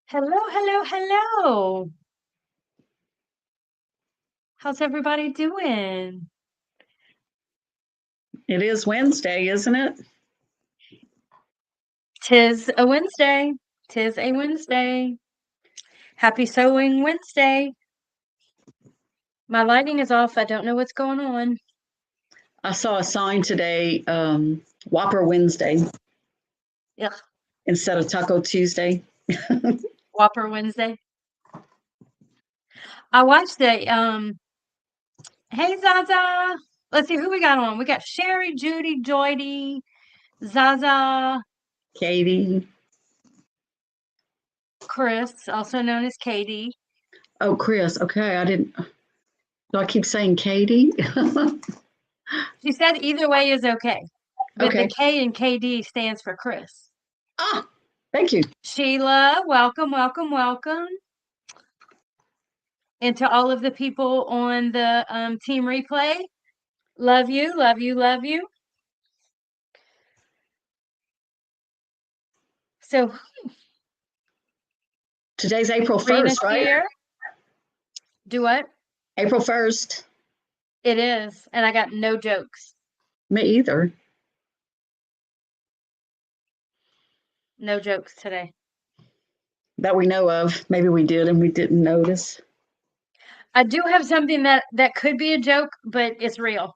Hello, hello, hello. How's everybody doing? It is Wednesday, isn't it? Tis a Wednesday. Tis a Wednesday. Happy Sewing Wednesday. My lighting is off. I don't know what's going on. I saw a sign today, Whopper Wednesday Yeah, instead of Taco Tuesday. Whopper Wednesday. I watched hey Zaza. Let's see who we got on. We got Sherry, Judy, Joydy, Zaza, Katie. Chris, also known as Katie. Oh, Chris. Okay, I didn't. Do I keep saying Katie? She said either way is okay, but the Okay. K in KD stands for Chris. Ah, thank you. Sheila, welcome, welcome, welcome. And to all of the people on the team replay, love you, love you, love you. So Today's April Rena's 1st, right? here. Do what? April 1st. It is. And I got no jokes. Me either. No jokes today. That we know of. Maybe we did and we didn't notice. I do have something that could be a joke, but it's real.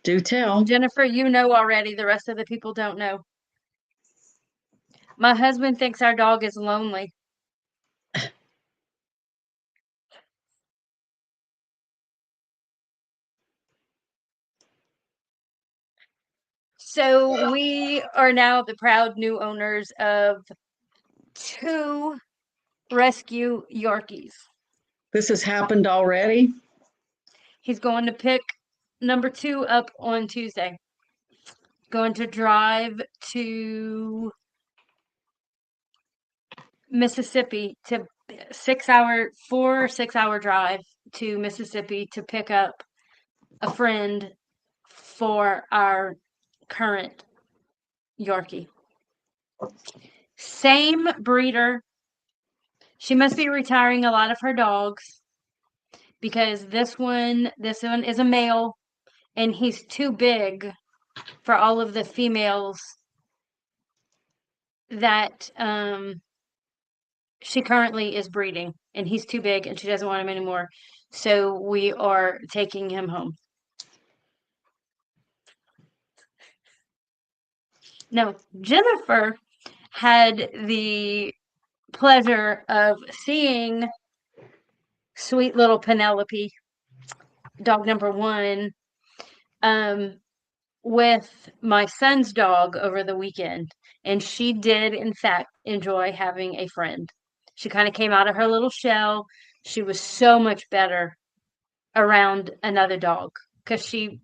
Do tell. Jennifer, you know already. The rest of the people don't know. My husband thinks our dog is lonely. So we are now the proud new owners of 2 rescue Yorkies. This has happened already. He's going to pick number 2 up on Tuesday. Going to drive to Mississippi to 4 or 6 hour drive to Mississippi to pick up a friend for our current Yorkie. Same breeder. She must be retiring a lot of her dogs because this one is a male and he's too big for all of the females that she currently is breeding, and he's too big and she doesn't want him anymore. So we are taking him home. No, Jennifer had the pleasure of seeing sweet little Penelope, dog number 1, um, with my son's dog over the weekend. And she did, in fact, enjoy having a friend. She kind of came out of her little shell. She was so much better around another dog because she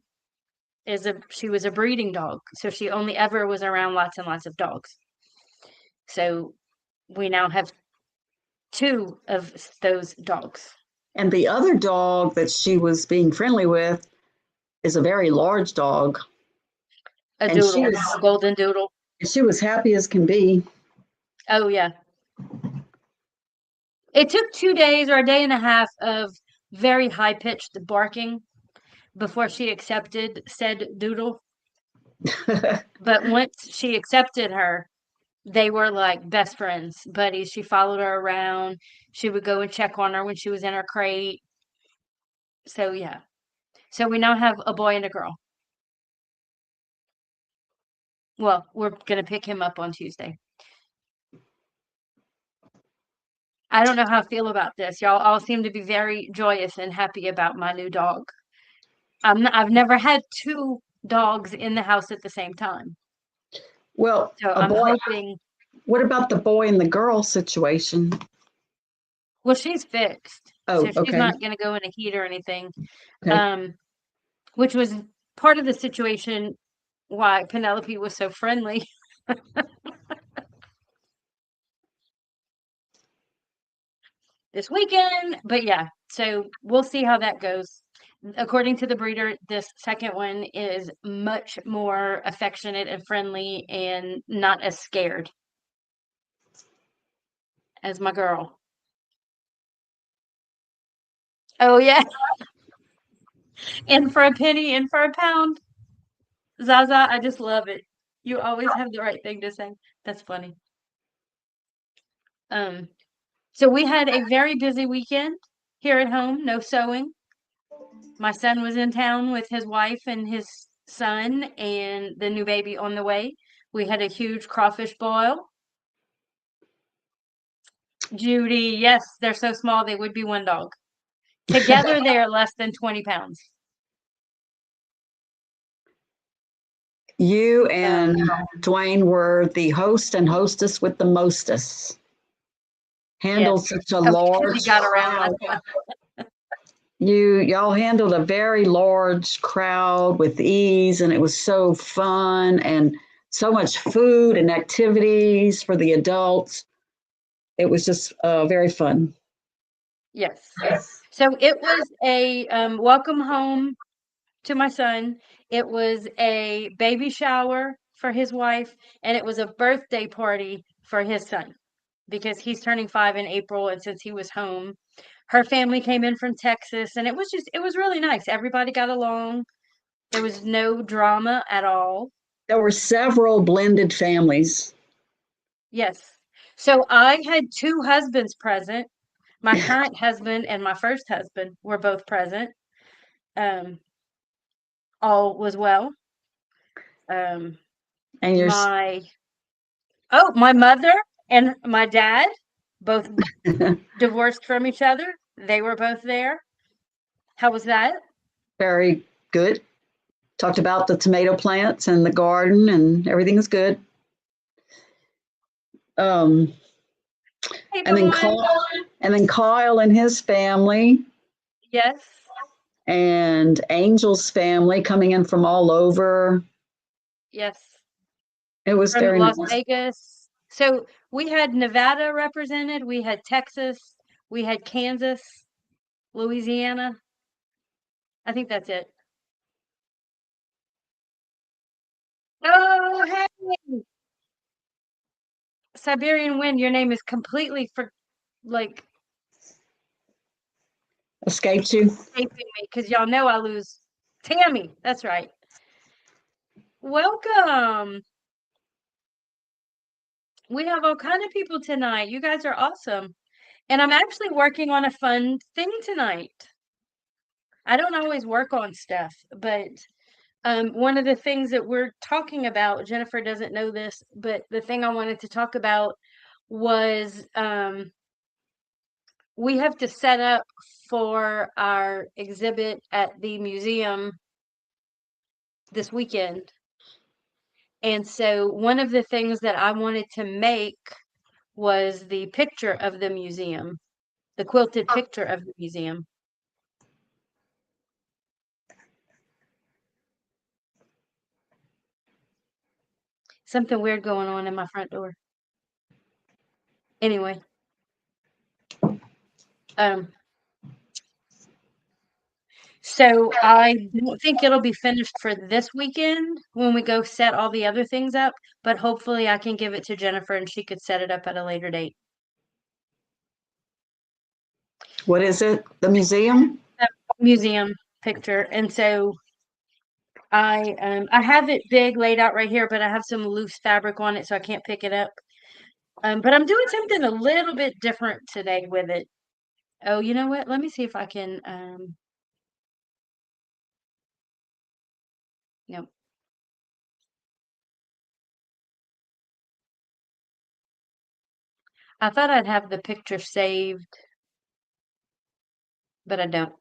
was a breeding dog, so she only ever was around lots and lots of dogs. So we now have 2 of those dogs. And the other dog that she was being friendly with is a very large dog. A And she doodle, was a golden doodle. she was happy as can be. Oh yeah. It took 2 days or a day and a half of very high pitched barking before she accepted said doodle. But once she accepted her, they were like best friends, buddies. She followed her around. She would go and check on her when she was in her crate. So yeah. So we now have a boy and a girl. Well, we're gonna pick him up on Tuesday. I don't know how I feel about this. Y'all all seem to be very joyous and happy about my new dog. I've never had 2 dogs in the house at the same time. Well, So a I'm boy. hoping. What about the boy and the girl situation? Well, she's fixed, so Oh, she's okay. not gonna go in a heat or anything. Okay. Um, which was part of the situation why Penelope was so friendly. This weekend. But yeah, so we'll see how that goes. According to the breeder, this second one is much more affectionate and friendly and not as scared. as my girl. Oh yeah, in for a penny, in for a pound. Zaza, I just love it. You always have the right thing to say. That's funny. Um, so we had a very busy weekend here at home. No sewing. My son was in town with his wife and his son and the new baby on the way. We had a huge crawfish boil. Judy, yes, they're so small they would be one dog. Together they are less than 20 pounds. You Um, and Dwayne were the host and hostess with the mostest. yes, Handled such a oh, because he large got around. crowd. Y'all handled a very large crowd with ease, and it was so fun and so much food and activities for the adults. It was just very fun. Yes. So it was a welcome home to my son. It was a baby shower for his wife, and it was a birthday party for his son because he's turning 5 in April. And since he was home, her family came in from Texas, and it was really nice. Everybody got along. There was no drama at all. There were several blended families. Yes. So I had two husbands present. My current husband and my first husband were both present. Um, all was well. Um, And you're my my mother and my dad both divorced from each other. They were both there. How was that? very good. Talked about the tomato plants and the garden, and everything is good. Um, Hey, and then Vaughn. Kyle and his family, Yes. and Angel's family coming in from all over. Yes. It was From very Las nice. Vegas. So we had Nevada represented, we had Texas, we had Kansas, Louisiana. I think that's it. Oh, hey, Siberian Wind, your name is completely for like Escaped you. escaping me because y'all know I lose. Tammy, that's right. Welcome. We have all kind of people tonight. You guys are awesome. And I'm actually working on a fun thing tonight. I don't always work on stuff, but one of the things that we're talking about, Jennifer doesn't know this, but the thing I wanted to talk about was we have to set up for our exhibit at the museum this weekend. And so one of the things that I wanted to make was the picture of the museum, the quilted picture of the museum. Something weird going on in my front door. Anyway, um, so I don't think it'll be finished for this weekend when we go set all the other things up, but hopefully I can give it to Jennifer and she could set it up at a later date. What is it? The museum? Museum picture. And so I have it big laid out right here, but I have some loose fabric on it so I can't pick it up. But I'm doing something a little bit different today with it. Oh, you know what? Let me see if I can no. I thought I'd have the picture saved, but I don't.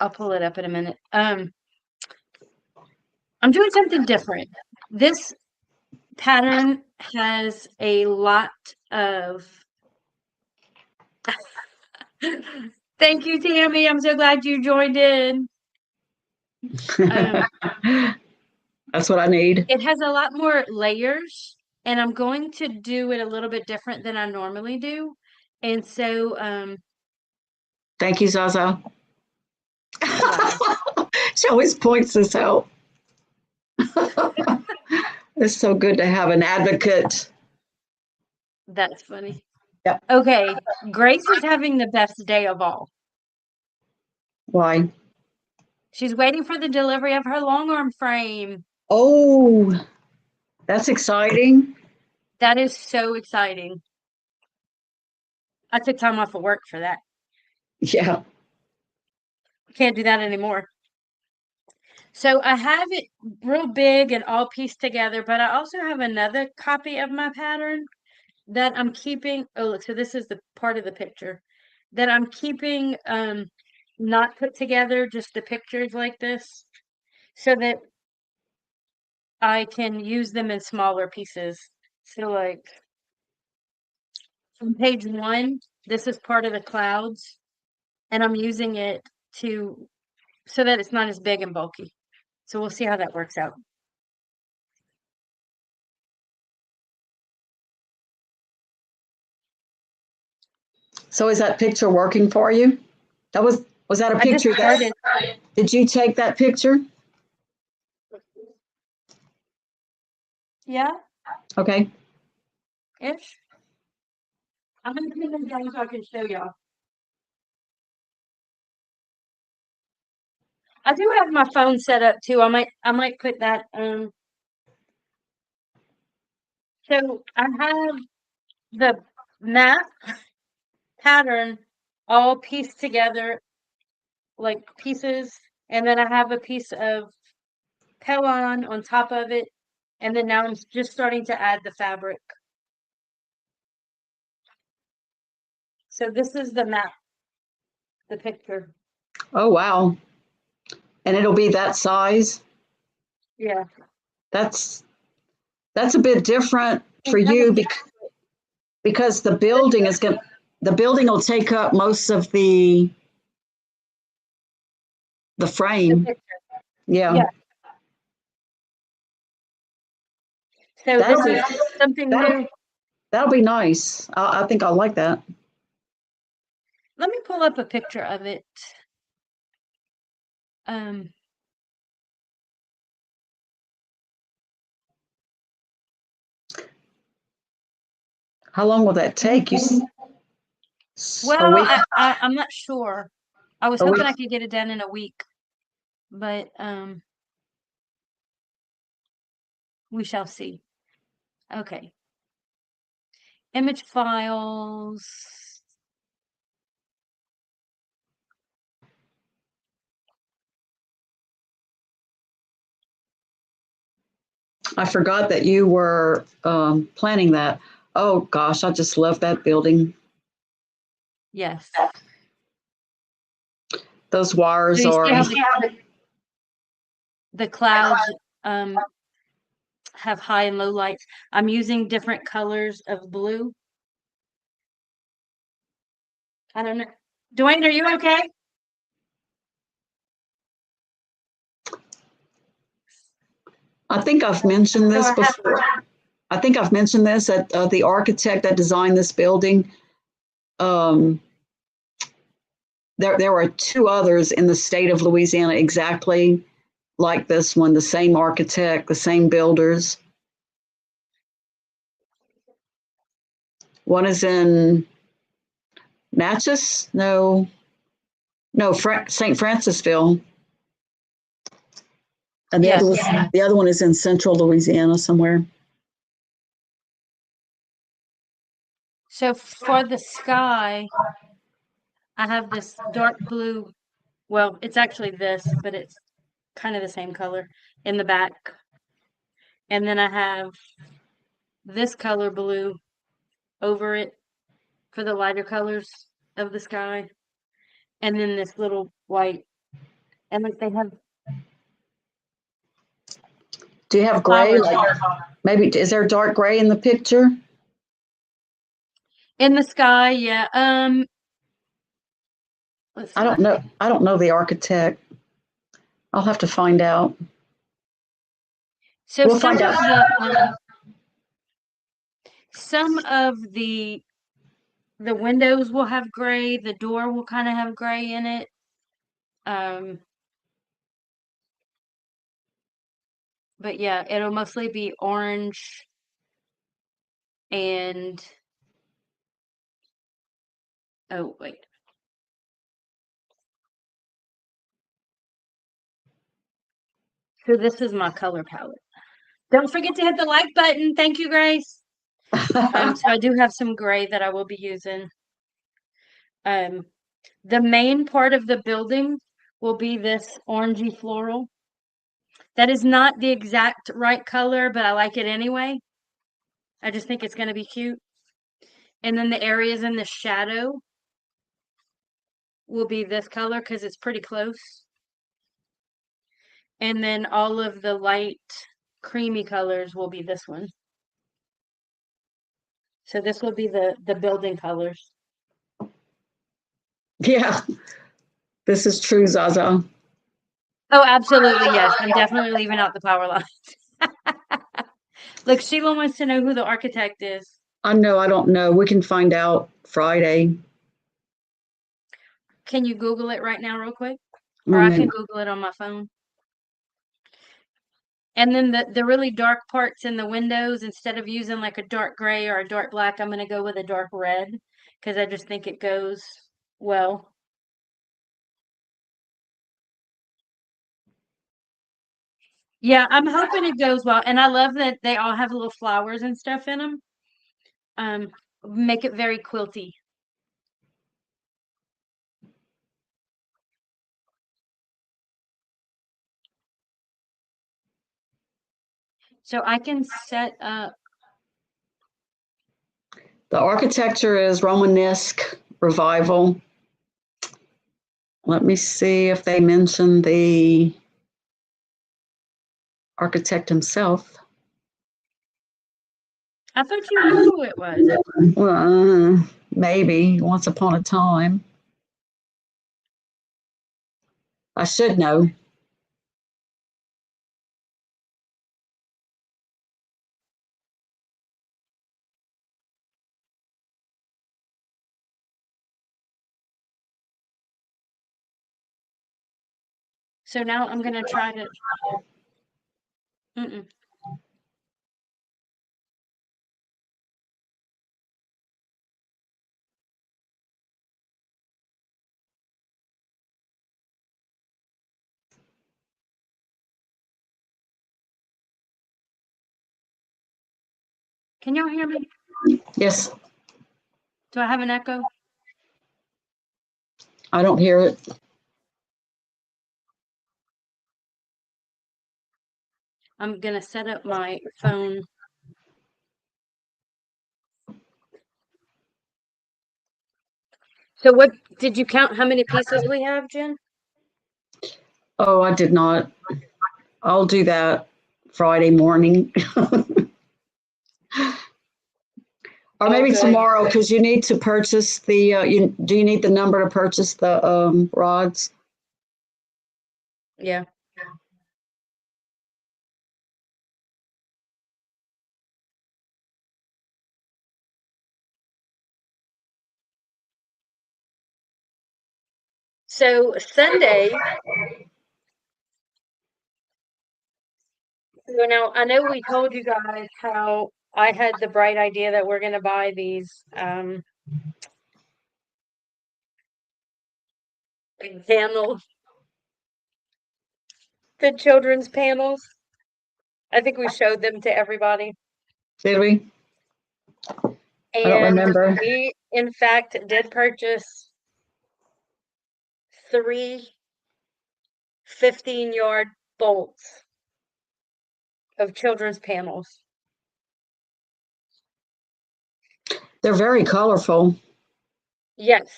I'll pull it up in a minute. I'm doing something different. This pattern has a lot of Thank you, Tammy. I'm so glad you joined in. Um, That's what I need. it has a lot more layers, and I'm going to do it a little bit different than I normally do. And so, Thank you, Zaza. you're welcome. She always points this out. It's so good to have an advocate. That's funny. Yep. Okay, Grace is having the best day of all. Why? She's waiting for the delivery of her long arm frame. Oh, that's exciting. That is so exciting. I took time off of work for that. Yeah. Can't do that anymore. So I have it real big and all pieced together, but I also have another copy of my pattern that I'm keeping. Oh, look, so this is the part of the picture that I'm keeping not put together, just the pictures like this, so that I can use them in smaller pieces. So like on page 1, this is part of the clouds, and I'm using it to so that it's not as big and bulky. So we'll see how that works out. So is that picture working for you? That was that a I just picture that started. did you take that picture? Yeah, Okay. ish. I'm gonna put them down so I can show y'all. I do have my phone set up too. I might put that so I have the map pattern all pieced together like pieces, and then I have a piece of Pellon on top of it, and then now I'm just starting to add the fabric. So this is the map, the picture. Oh wow. And it'll be that size. Yeah. That's that's a bit different And for have you a because the building will take up most of the the frame. picture. Yeah. Yeah. So That'll this be is something that'll new. that'll be nice. I think I'll like that. Let me pull up a picture of it. Um, How long will that take? A well, week? I'm not sure. I was A week? hoping I could get it done in a week, but we shall see. Okay. Image files. I forgot that you were planning that. Oh gosh, I just love that building. Yes. Those So wires you are. see how the clouds um have high and low lights. I'm using different colors of blue. I don't know. Dwayne, are you okay? I think I've mentioned So this I have before. I think I've mentioned this that the architect that designed this building. Um, there were two others in the state of Louisiana exactly like this one, the same architect, the same builders. One is in Natchez, no, St. Francisville, and yes. the other one is in central Louisiana somewhere. So for the sky, I have this dark blue. Well, it's actually this, but it's kind of the same color in the back. And then I have this color blue over it for the lighter colors of the sky. And then this little white. And like they have Do you have gray? flowers Like maybe is there dark gray in the picture? in the sky. Yeah. Let's I see. don't know. I don't know the architect. I'll have to find out. So We'll find out. some of the windows will have gray, the door will kind of have gray in it. Um, but yeah, it'll mostly be orange and Oh, wait. So this is my color palette. Don't forget to hit the like button. Thank you, Grace. So I do have some gray that I will be using. Um, the main part of the building will be this orangey floral. That is not the exact right color, but I like it anyway. I just think it's going to be cute. And then the areas in the shadow will be this color because it's pretty close. And then all of the light creamy colors will be this one. So this will be the building colors. Yeah, this is true, Zaza. Oh, absolutely, yes. I'm definitely leaving out the power lines. Look, Sheila wants to know who the architect is. I know, I don't know. We can find out Friday. Can you Google it right now real quick? Or Well, I can maybe. Google it on my phone. And then the really dark parts in the windows, instead of using like a dark gray or a dark black, I'm going to go with a dark red because I just think it goes well. Yeah, I'm hoping it goes well. And I love that they all have little flowers and stuff in them. Make it very quilty. So I can set up. The architecture is Romanesque revival. Let me see if they mention the architect himself. I thought you knew who it was. Maybe once upon a time. I should know. So now I'm going to try to. Mm-mm. Can y'all hear me? Yes, Do I have an echo? I don't hear it. I'm going to set up my phone. So what did you count how many pieces we have, Jen? Oh, I did not. I'll do that Friday morning. Or Oh, maybe good. tomorrow because you need to purchase the. Do you need the number to purchase the rods? Yeah. So Sunday, so now I know we told you guys how I had the bright idea that we're going to buy these panels, the children's panels. I think we showed them to everybody. Did we? I don't And remember. we, in fact, did purchase 3 15-yard bolts of children's panels. They're very colorful. Yes.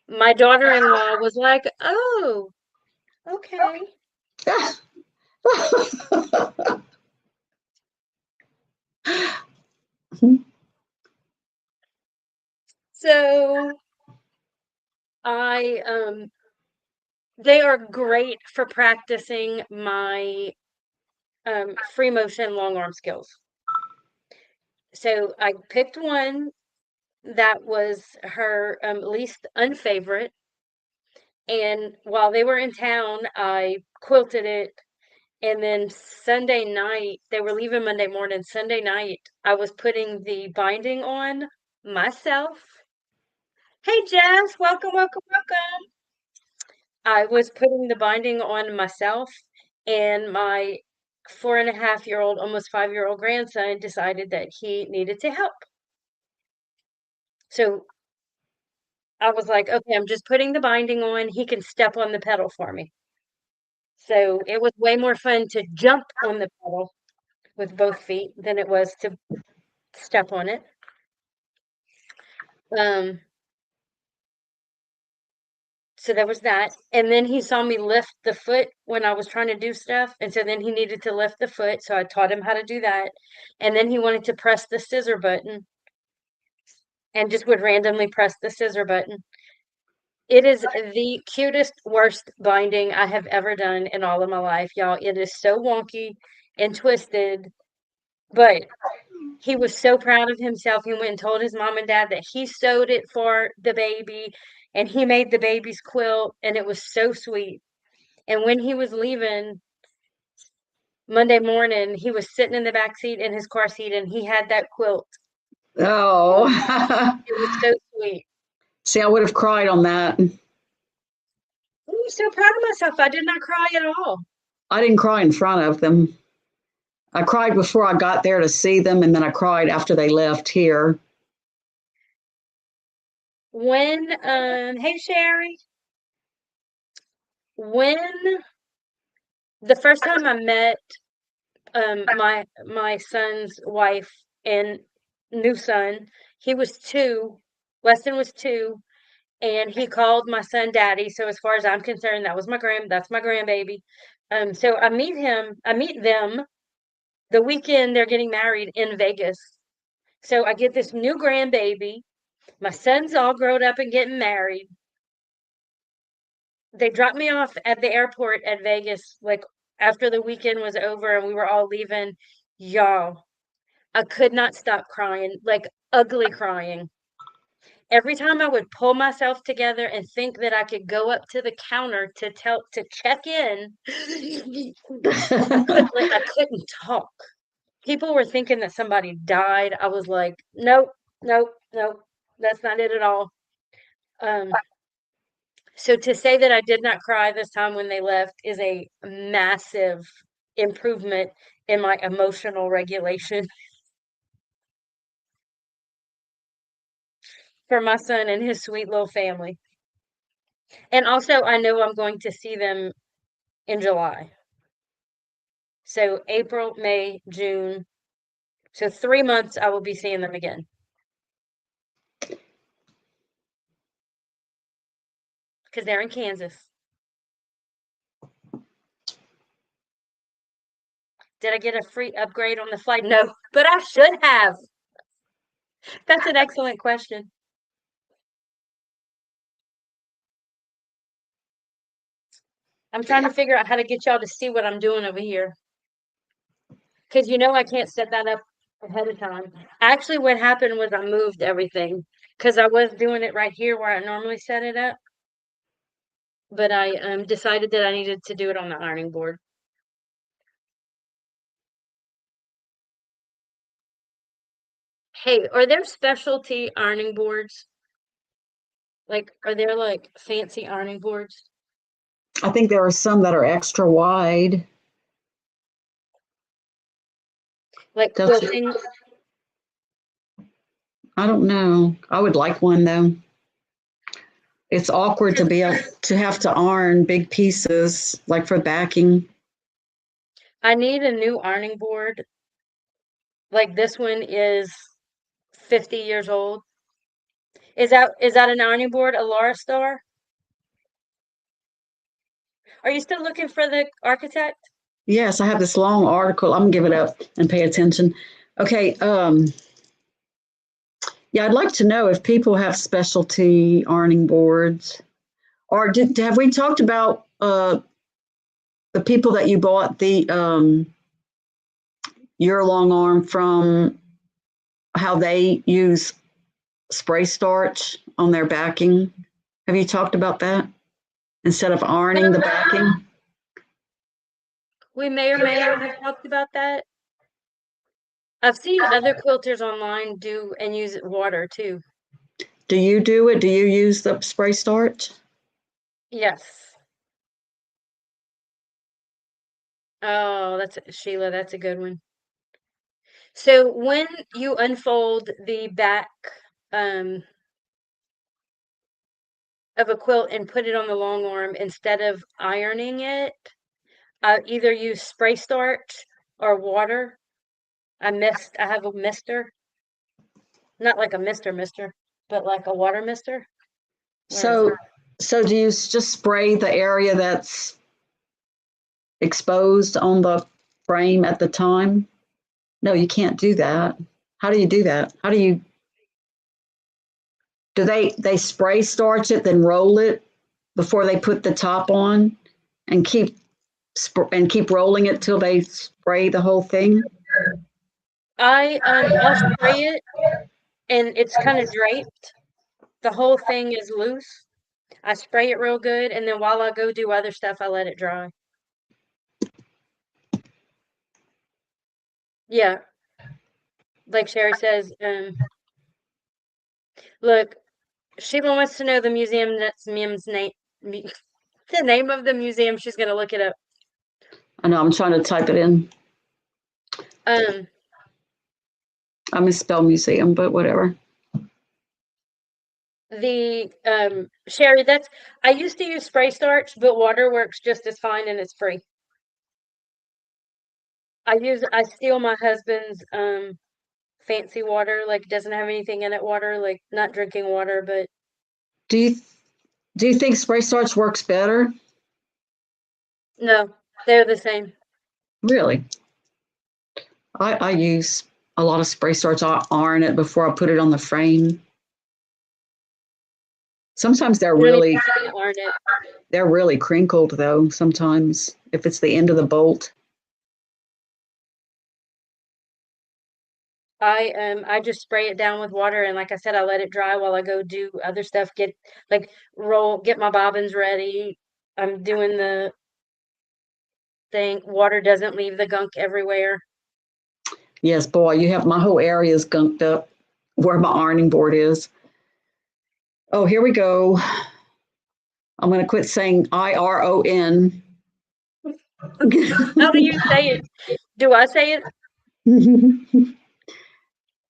My daughter-in-law was like, "Oh, okay." So I they are great for practicing my free motion long arm skills. So I picked one that was her least unfavorite. And while they were in town, I quilted it. And then Sunday night, they were leaving Monday morning. Sunday night, I was putting the binding on myself, Hey Jess, welcome, welcome, welcome. I was putting the binding on myself, and my 4.5-year-old, almost 5-year-old grandson decided that he needed to help. So I was like, okay, I'm just putting the binding on. He can step on the pedal for me. So it was way more fun to jump on the pedal with both feet than it was to step on it. Um, So there was that. And then he saw me lift the foot when I was trying to do stuff. And so then he needed to lift the foot. So I taught him how to do that. And then he wanted to press the scissor button and just would randomly press the scissor button. It is the cutest, worst binding I have ever done in all of my life, y'all. It is so wonky and twisted, but he was so proud of himself. He went and told his mom and dad that he sewed it for the baby and he made the baby's quilt, and it was so sweet. And when he was leaving Monday morning, he was sitting in the back seat in his car seat and he had that quilt. Oh, It was so sweet. see, I would have cried on that. I'm so proud of myself. I did not cry at all. I didn't cry in front of them. I cried before I got there to see them, and then I cried after they left here. Hey Sherry, when the first time I met my son's wife and new son, he was 2, Weston was 2, and he called my son daddy. So as far as I'm concerned, that's my grandbaby. So I meet them the weekend they're getting married in Vegas. So I get this new grandbaby. My son's all grown up and getting married. They dropped me off at the airport at Vegas, like after the weekend was over and we were all leaving. Y'all, I could not stop crying, like ugly crying. Every time I would pull myself together and think that I could go up to the counter to check in, I couldn't talk. People were thinking that somebody died. I was like, nope, nope, nope, that's not it at all. Um, so to say that I did not cry this time when they left is a massive improvement in my emotional regulation for my son and his sweet little family. And also, I know I'm going to see them in July. So April, May, June. So 3 months I will be seeing them again because they're in Kansas. Did I get a free upgrade on the flight? No, but I should have. That's an excellent question. I'm trying to figure out how to get y'all to see what I'm doing over here because I can't set that up ahead of time. Actually, what happened was I moved everything because I was doing it right here where I normally set it up, but I decided that I needed to do it on the ironing board. Hey, are there specialty ironing boards? Like, are there like fancy ironing boards? I think there are some that are extra wide. Like That's, quilting? I don't know. I would like one though. It's awkward to be able to have to iron big pieces like for backing. I need a new ironing board. Like this one is 50 years old. Is that an ironing board, a Laura Star? Are you still looking for the architect? Yes, I have this long article. I'm gonna give it up and pay attention. Okay. Yeah, I'd like to know if people have specialty ironing boards, or have we talked about the people that you bought the your long arm from? How they use spray starch on their backing? Have you talked about that instead of ironing the backing? We may or may not have talked about that. I've seen other quilters online do and use water too. Do you do it? Do you use the spray starch? Yes. Oh, that's Sheila, that's a good one. So when you unfold the back um, of a quilt and put it on the long arm, instead of ironing it, I either use spray starch or water. I have a mister, not like a mister, but like a water mister. Where is it? So, so do you just spray the area that's exposed on the frame at the time? No, you can't do that. How do you do that? How do you do they spray starch it then roll it before they put the top on and keep rolling it till they spray the whole thing? I'll spray it and it's kind of draped. The whole thing is loose. I spray it real good, and then while I go do other stuff, I let it dry. Yeah, like Sherry says, look, Sheila wants to know the museum that's Mim's name, the name of the museum. She's gonna look it up. I know I'm trying to type it in. Um, I misspell museum, but whatever. Sherry, that's I used to use spray starch, but water works just as fine and it's free. I steal my husband's fancy water, like doesn't have anything in it water, like not drinking water, but Do you do you think spray starch works better? no, they're the same. Really? I use a lot of spray starch. I iron it before I put it on the frame. Sometimes You don't even have to iron it. they're really crinkled though. Sometimes if it's the end of the bolt. I just spray it down with water and like I said, I let it dry while I go do other stuff, get my bobbins ready. I'm doing the thing. Water doesn't leave the gunk everywhere. Yes, boy, you have my whole area is gunked up where my ironing board is. Oh, here we go. I'm going to quit saying IRON. How do you say it? Do I say it?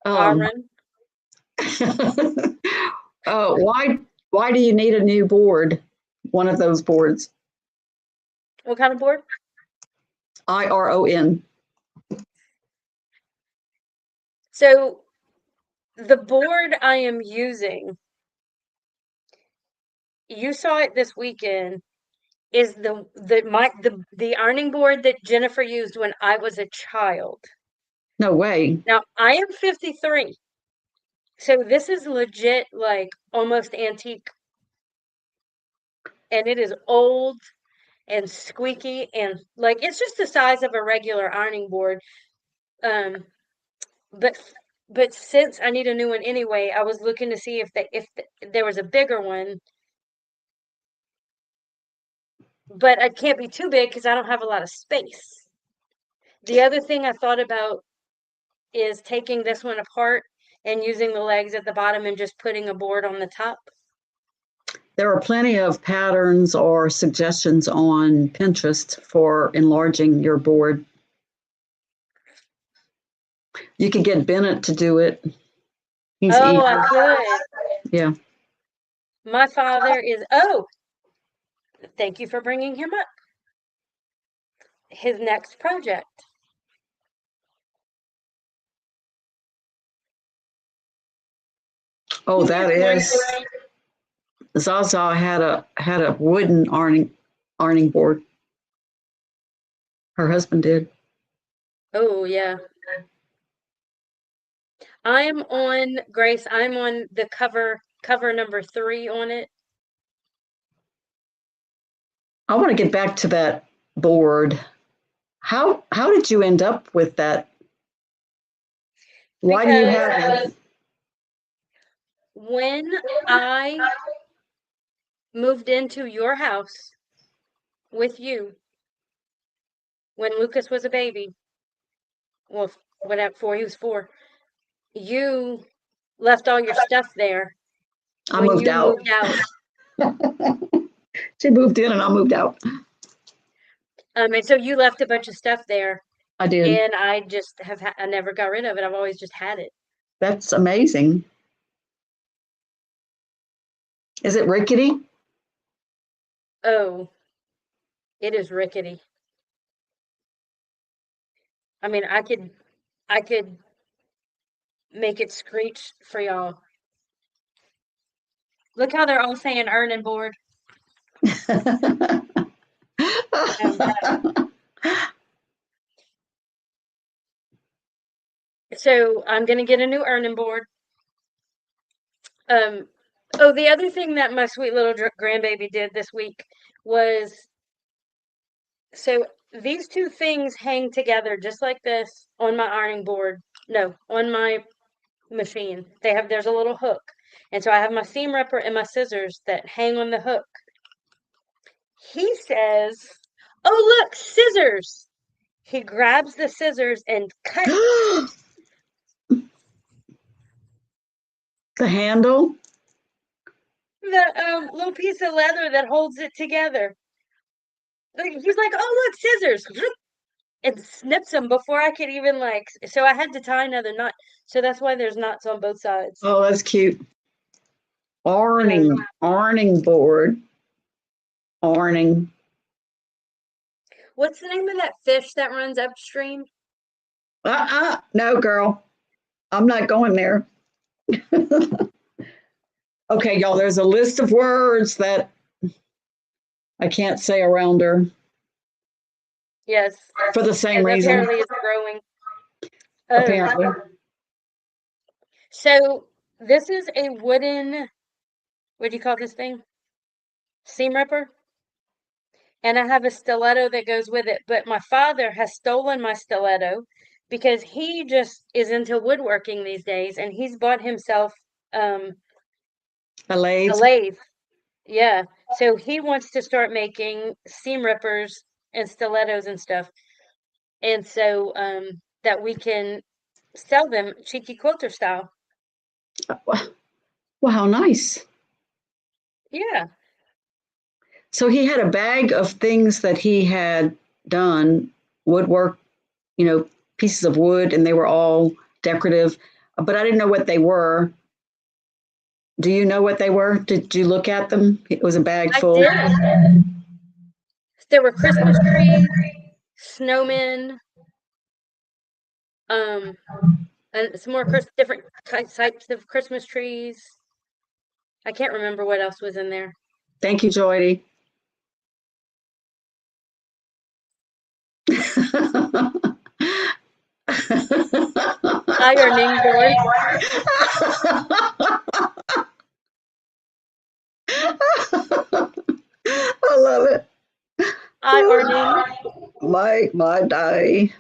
um, Iron. oh, why do you need a new board? One of those boards. What kind of board? IRON. So the board I am using, you saw it this weekend, is the ironing board that Jennifer used when I was a child. No way. Now I am 53. So this is legit like almost antique and it is old and squeaky and like it's just the size of a regular ironing board. Um but but since I need a new one anyway, I was looking to see if there was a bigger one, but it can't be too big because I don't have a lot of space. The other thing I thought about is taking this one apart and using the legs at the bottom and just putting a board on the top. There are plenty of patterns or suggestions on Pinterest for enlarging your board. You could get Bennett to do it. He's Oh, I eager. could. Yeah. My father is, oh, thank you for bringing him up. His next project. Oh, He that is going is. Zaza had a wooden ironing board. Her husband did. oh yeah. I'm on Grace, I'm on the cover number 3 on it. I want to get back to that board. How did you end up with that? Why do you Because have it? when I moved into your house with you, when Lucas was a baby, well, whatever, he was 4, you left all your stuff there I when moved you out. moved out. She moved in and I moved out. And so you left a bunch of stuff there, I did. and I just I never got rid of it. I've always just had it. That's amazing. Is it rickety? Oh, it is rickety. I mean, I could make it screech for y'all. Look how they're all saying earn and board. Um, so I'm gonna get a new earning board. Um, oh, the other thing that my sweet little grandbaby did this week was so these two things hang together just like this on my ironing board. No, on my machine. There's a little hook. And so I have my seam ripper and my scissors that hang on the hook. He says, "Oh, look, scissors." He grabs the scissors and cuts The handle? the little piece of leather that holds it together. Like, he's like, "Oh, look, scissors." And snips them before I could even so I had to tie another knot. So that's why there's knots on both sides. Oh, that's cute. Um, Arning board. Arning. what's the name of that fish that runs upstream? No, girl. I'm not going there. Okay, y'all, there's a list of words that I can't say around her Yes, for the same and reason, apparently it's growing. Um, apparently. so this is a wooden, what do you call this thing? Seam ripper. And I have a stiletto that goes with it. But my father has stolen my stiletto because he just is into woodworking these days, and he's bought himself A a lathe. lathe. Yeah. So he wants to start making seam rippers and stilettos and stuff. And so that we can sell them cheeky quilter style. Well, how nice. Yeah. So he had a bag of things that he had done, woodwork, pieces of wood, and they were all decorative, but I didn't know what they were. Do you know what they were? Did you look at them? It was a bag I full. did. There were Christmas trees, snowmen, um, and some more different types of Christmas trees. I can't remember what else was in there. Thank you, Joy. Ironing board, I love it. ironing. My day.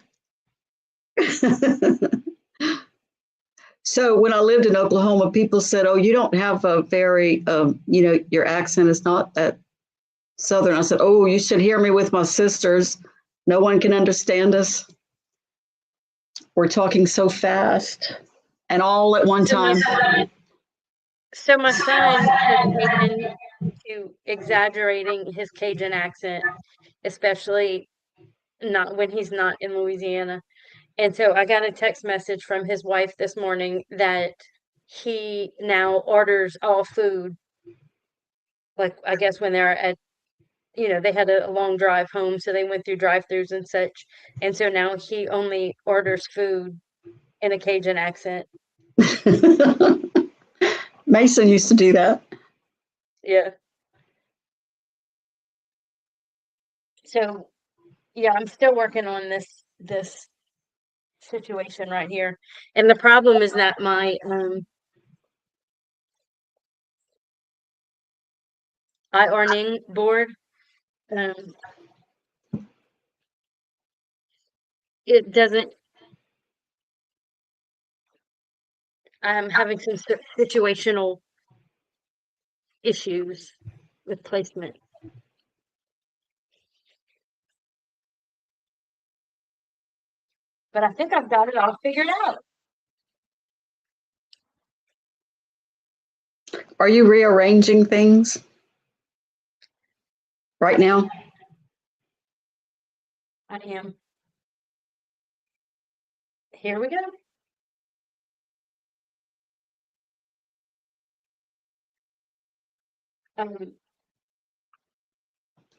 So when I lived in Oklahoma, people said, "Oh, you don't have a very, your accent is not that Southern." I said, "Oh, you should hear me with my sisters. No one can understand us. We're talking so fast and all at one So my time." so my son has taken to exaggerating his Cajun accent, especially not when he's not in Louisiana. And so I got a text message from his wife this morning that he now orders all food. Like, I guess when they're they had a long drive home, so they went through drive-throughs and such. And so now he only orders food in a Cajun accent. Mason used to do that. Yeah. So yeah, I'm still working on this situation right here. And the problem is that my ironing board, um it doesn't I'm having some situational issues with placement. But I think I've got it all figured out. Are you rearranging things right now? I am. Here we go. Um,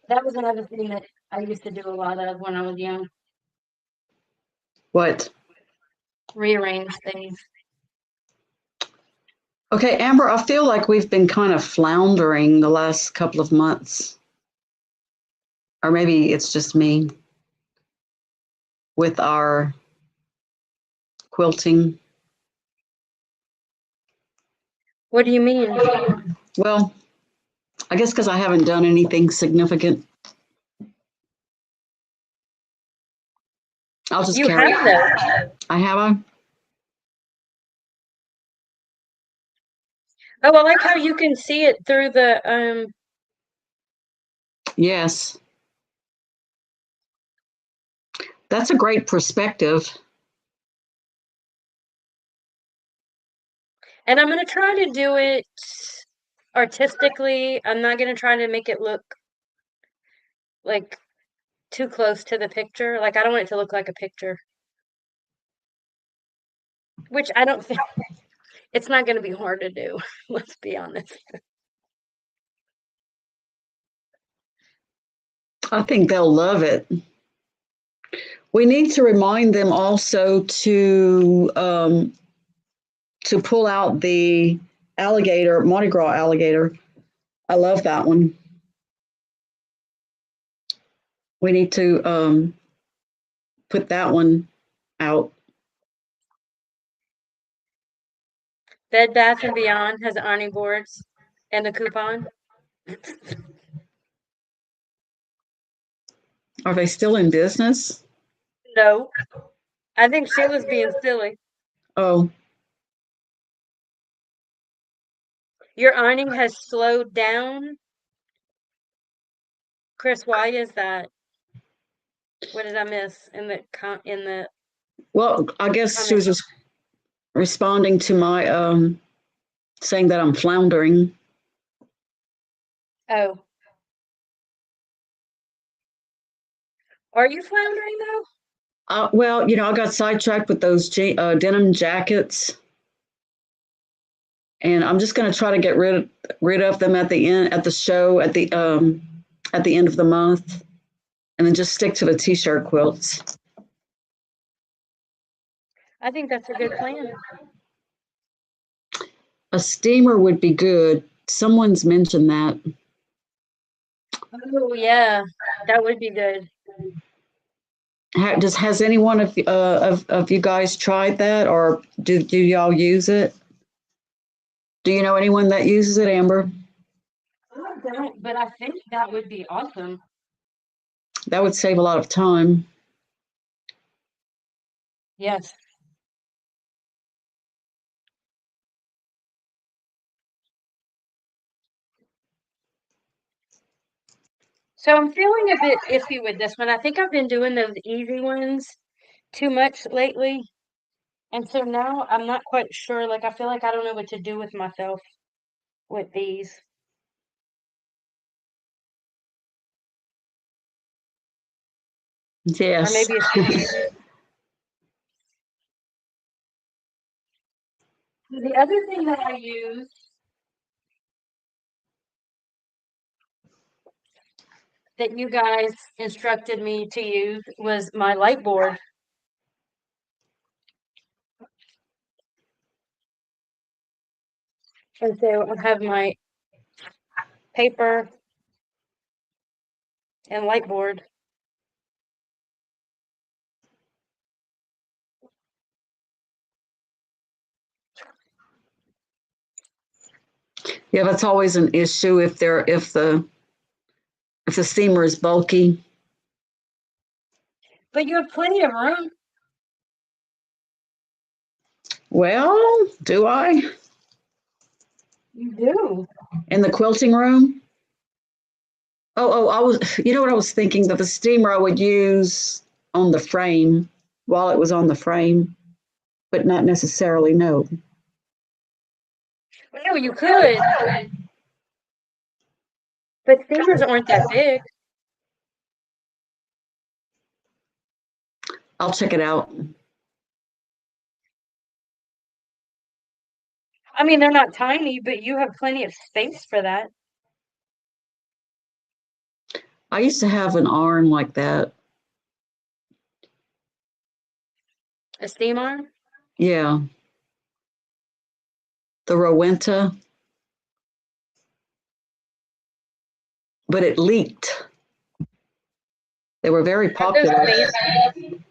that was another thing that I used to do a lot of when I was young. What? Rearrange things. Okay, Amber, I feel like we've been kind of floundering the last couple of months, or maybe it's just me with our quilting. What do you mean? Well, I guess because I haven't done anything significant. I'll just You carry. have though. I have a. Oh, I like how you can see it through the Yes, that's a great perspective. and I'm gonna try to do it artistically. I'm not gonna try to make it look like too close to the picture. Like I don't want it to look like a picture. Which I don't think it's not gonna be hard to do. Let's be honest. I think they'll love it. We need to remind them also to pull out the alligator, Mardi Gras alligator. I love that one. We need to put that one out. Bed Bath and Beyond has ironing boards and a coupon. Are they still in business? No, I think Sheila's being silly. Oh, Your ironing has slowed down. Chris, why is that? What did I miss in the well, I guess she was comments? just responding to my saying that I'm floundering. Oh, are you floundering though? Well, I got sidetracked with those denim jackets, and I'm just going to try to get rid of them at the end at the show at the end of the month, and then just stick to the t-shirt quilts. I think that's a good plan. A steamer would be good. Someone's mentioned that. Oh yeah, that would be good. Has anyone of you guys tried that, or do y'all use it? Do you know anyone that uses it, Amber? I don't, but I think that would be awesome. That would save a lot of time. Yes. So I'm feeling a bit iffy with this one. I think I've been doing those easy ones too much lately. And so now I'm not quite sure. Like, I feel like I don't know what to do with myself with these. Or Yes. maybe it's just the other thing that I use that you guys instructed me to use was my light board. And so I have my paper and light board. Yeah, that's always an issue if the steamer is bulky. But you have plenty of room. Well, do I? You do. In the quilting room? I was, you know what I was thinking? That the steamer I would use on the frame while it was on the frame, but not necessarily, no. No, you could, but steamers aren't that big. I'll check it out. I mean, they're not tiny, but you have plenty of space for that. I used to have an arm like that. A steam arm? Yeah, the Rowenta, but it leaked. They were very Aren't those popular. fancy?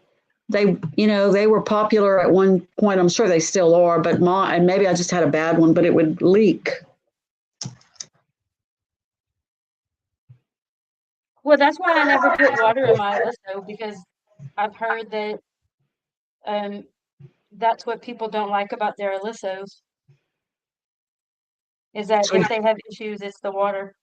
They were popular at one point. I'm sure they still are, but and maybe I just had a bad one, but it would leak. Well, that's why I never put water in my Aliso because I've heard that um that's what people don't like about their Alisos is that So if they have issues, it's the water.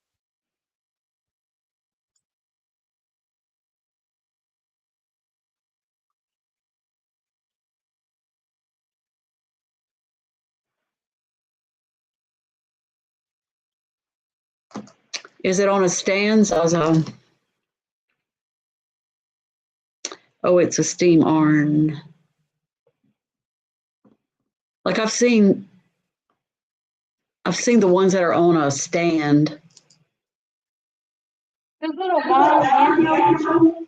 is it on a stand? Oh, it's a steam iron. Like I've seen the ones that are on a stand. Those little wall handheld ones.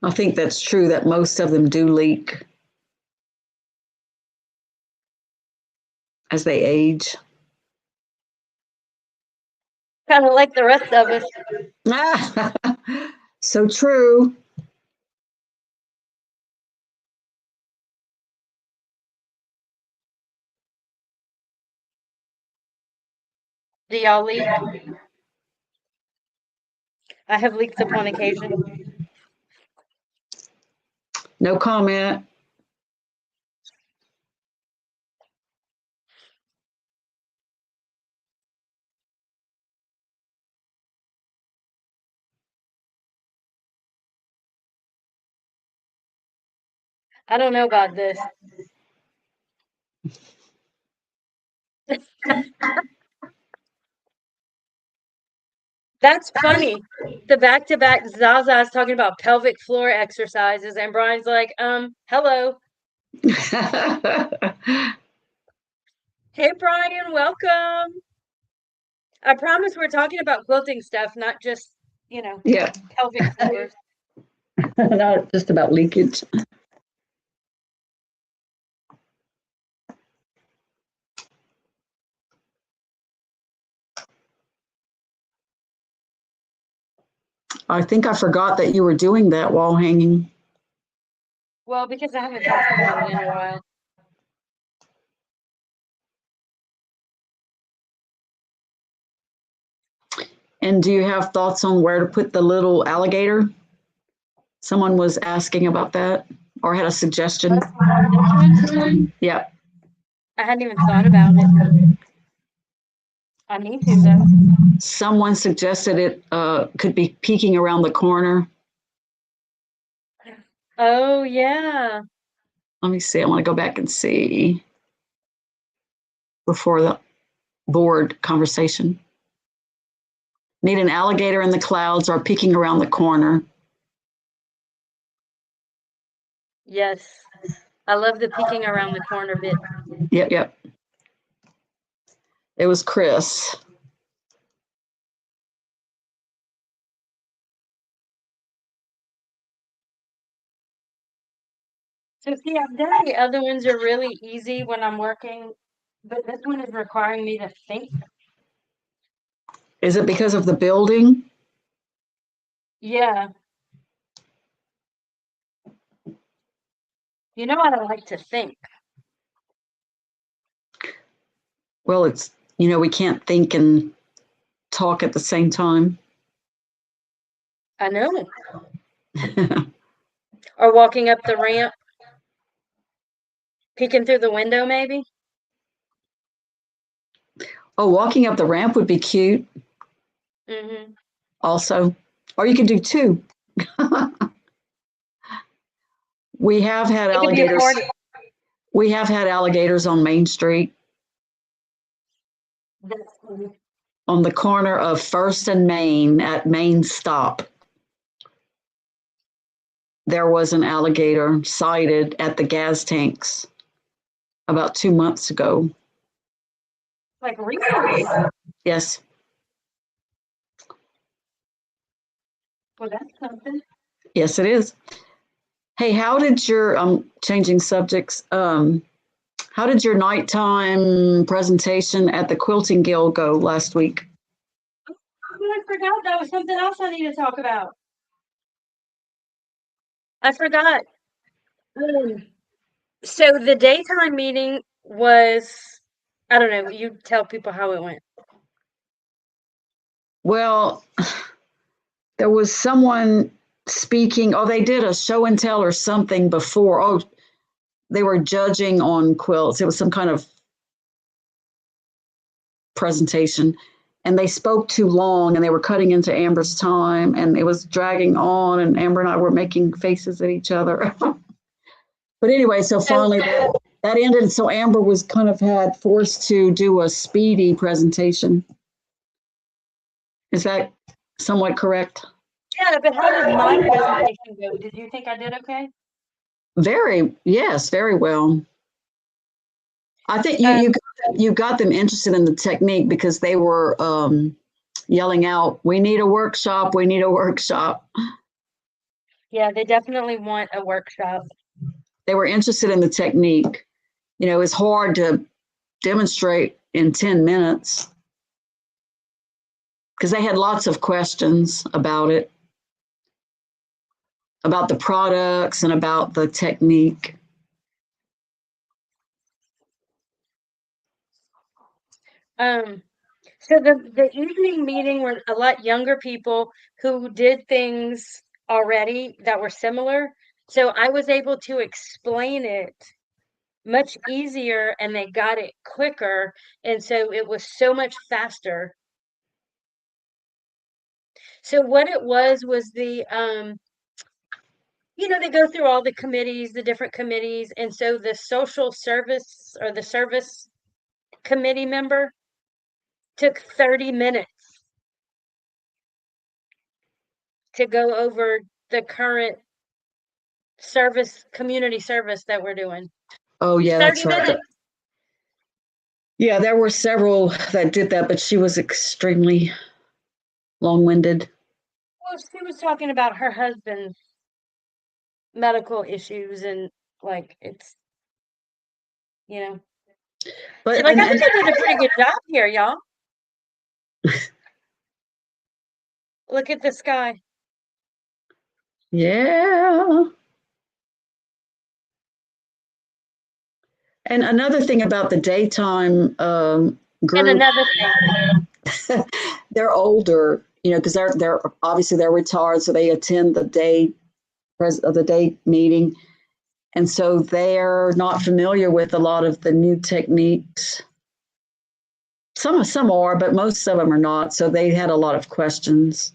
I think that's true that most of them do leak as they age. Kind of like the rest of us. So true. Do y'all leak? I have leaked upon occasion. No comment. I don't know about this. That's funny. The back-to-back Zaza's talking about pelvic floor exercises, and Brian's like, hello. Hey, Brian, welcome. I promise we're talking about quilting stuff, not just, you know, Yeah, pelvic floors. not just about leakage. I think I forgot that you were doing that wall hanging. Well, because I haven't talked about it in a while. And do you have thoughts on where to put the little alligator? Someone was asking about that or had a suggestion. On this one, Yeah. I hadn't even thought about it. I need to, though. Someone suggested it could be peeking around the corner. Oh, yeah. Let me see. I want to go back and see before the board conversation. Need an alligator in the clouds or peeking around the corner. Yes. I love the peeking around the corner bit. Yep, yep. It was Chris. So, see, I've done the other ones are really easy when I'm working, but this one is requiring me to think. Is it because of the building? Yeah. You know what I like to think? Well, we can't think and talk at the same time. I know. Or walking up the ramp, peeking through the window, maybe. Oh, walking up the ramp would be cute. Mm-hmm. also, or you can do two. We have had It could be a alligators. party. We have had alligators on Main Street That's funny. on the corner of First and Main at Main Stop. There was an alligator sighted at the gas tanks about 2 months ago. Like recently. Yes. Well, that's something. Yes, it is. Hey, how did your changing subjects? How did your nighttime presentation at the Quilting Guild go last week? Oh, I forgot that was something else I need to talk about. I forgot. Um, so the daytime meeting was, I don't know, you tell people how it went. Well, there was someone speaking. Oh, they did a show and tell or something before. Oh, they were judging on quilts. It was some kind of presentation. And they spoke too long and they were cutting into Amber's time and it was dragging on. And Amber and I were making faces at each other. But anyway, so So, finally that ended. So Amber was kind of had forced to do a speedy presentation. Is that somewhat correct? yeah, but how did my presentation go? Did you think I did okay? Very, yes, very well. I think Um, you got them interested in the technique because they were yelling out, "We need a workshop! We need a workshop!" yeah, they definitely want a workshop. They were interested in the technique. You know, it's hard to demonstrate in 10 minutes because they had lots of questions about the products and about the technique. Um, so the evening meeting were a lot younger people who did things already that were similar. So I was able to explain it much easier and they got it quicker. And so it was so much faster. So what it was the they go through all the committees, the different committees, and so the social service or the service committee member took 30 minutes to go over the current community service that we're doing. Oh yeah, 30 that's right. minutes. Yeah, there were several that did that, but she was extremely long-winded. Well, she was talking about her husband's medical issues and like it's, you know, she's But like, I think I did a pretty good job here, y'all. Look at the sky. yeah. And another thing about the daytime And group, another thing, they're older, you know, because they're obviously they're retired, so they attend the day meeting, and so they're not familiar with a lot of the new techniques. Some are, but most of them are not. So they had a lot of questions.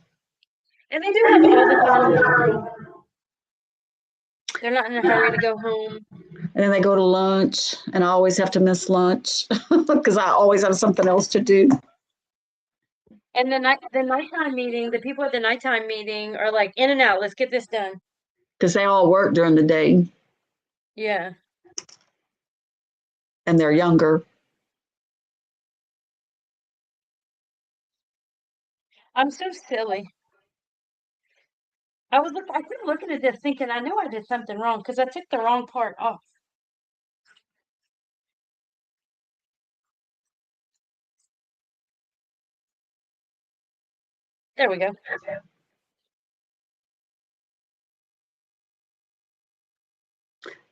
and they do have all the time in the world. They're not in a hurry to go home. And then they go to lunch, and I always have to miss lunch because I always have something else to do. And the nighttime meeting, the people at the nighttime meeting are like in and out. Let's get this done. Because they all work during the day Yeah. and they're younger. I'm so silly. I kept looking at this thinking I know I did something wrong because I took the wrong part off. There we go.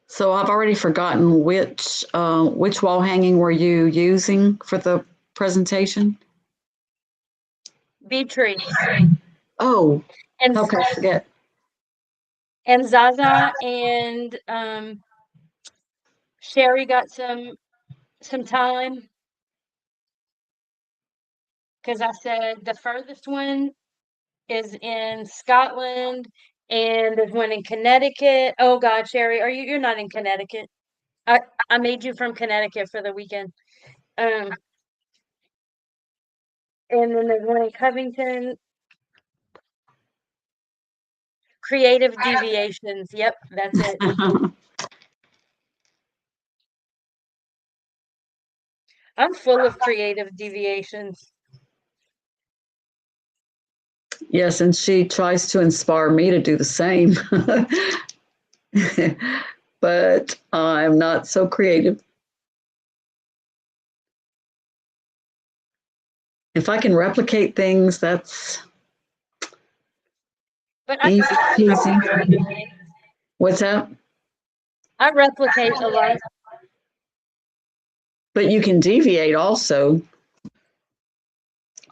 So I've already forgotten which wall hanging were you using for the presentation? Beatrice Oh, and how could I forget? Zaza and Sherry got some time. because I said the furthest one is in Scotland and there's one in Connecticut. Oh God, Sherry, you're not in Connecticut. I I made you from Connecticut for the weekend. Um, and then there's one in Covington. Creative deviations. Yep, that's it. I'm full of creative deviations. Yes, and she tries to inspire me to do the same. But I'm not so creative. If I can replicate things, that's But I easy try to replicate peasy. things. What's that? I replicate a lot. But you can deviate also.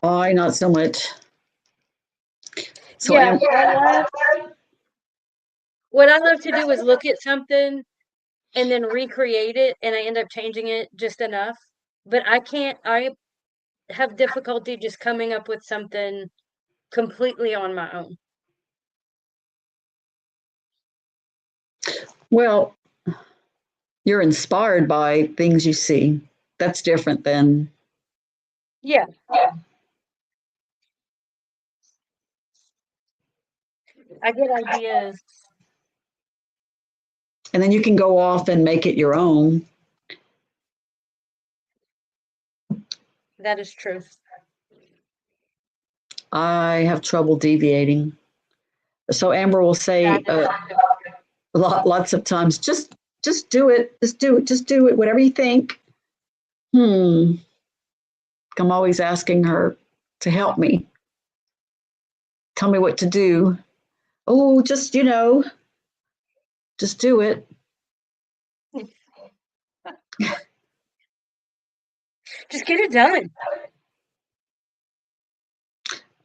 I not so much. So Yeah, am what I love to do is look at something and then recreate it, and I end up changing it just enough. But I have difficulty just coming up with something completely on my own. well, you're inspired by things you see. That's different than, Yeah, I get ideas. and then you can go off and make it your own. That is true. I have trouble deviating. So Amber will That say is true. lots of times, just do it, just do it, just do it, whatever you think. Hmm. I'm always asking her to help me, tell me what to do. Oh, just do it. Just get it done.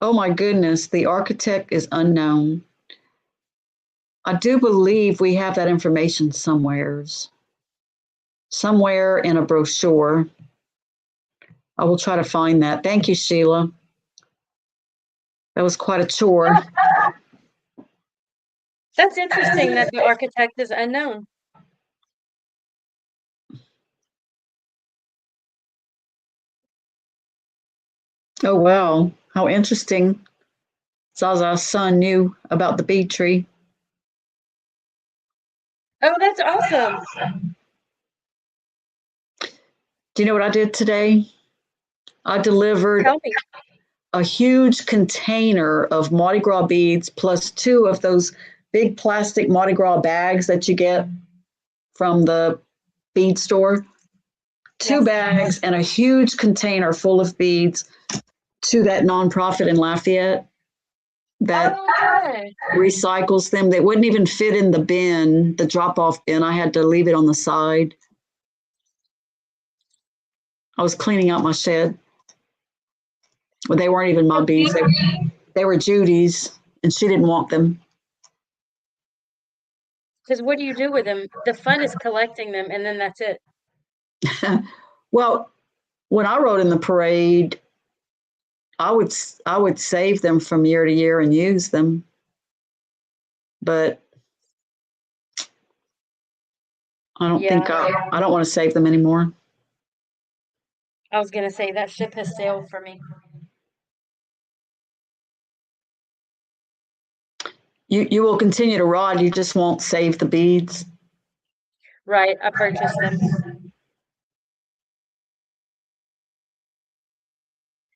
Oh my goodness, the architect is unknown. I do believe we have that information somewhere in a brochure. I will try to find that. Thank you, Sheila. That was quite a chore. That's interesting that the architect is unknown. Oh, wow. How interesting. Zaza's son knew about the bee tree. Oh, that's awesome. Do you know what I did today? I delivered Tell me. a huge container of Mardi Gras beads plus two of those big plastic Mardi Gras bags that you get from the bead store. Two Yes. bags and a huge container full of beads to that nonprofit in Lafayette that Oh, okay. recycles them. They wouldn't even fit in the bin, the drop off bin. I had to leave it on the side. I was cleaning out my shed. Well, they weren't even my beads. They were Judy's, and she didn't want them. Because what do you do with them? The fun is collecting them, and then that's it. Well, when I rode in the parade, I would save them from year to year and use them, but Yeah, I don't want to save them anymore. I was gonna say that ship has sailed for me. You will continue to rod. You just won't save the beads. Right, I purchased them,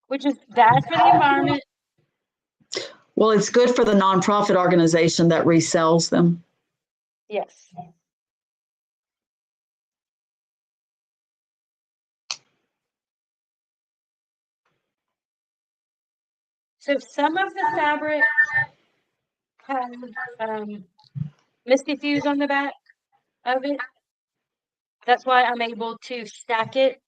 which is bad for the environment. Well, it's good for the nonprofit organization that resells them. Yes. So some of the fabric has Misty Fuse on the back of it. That's why I'm able to stack it.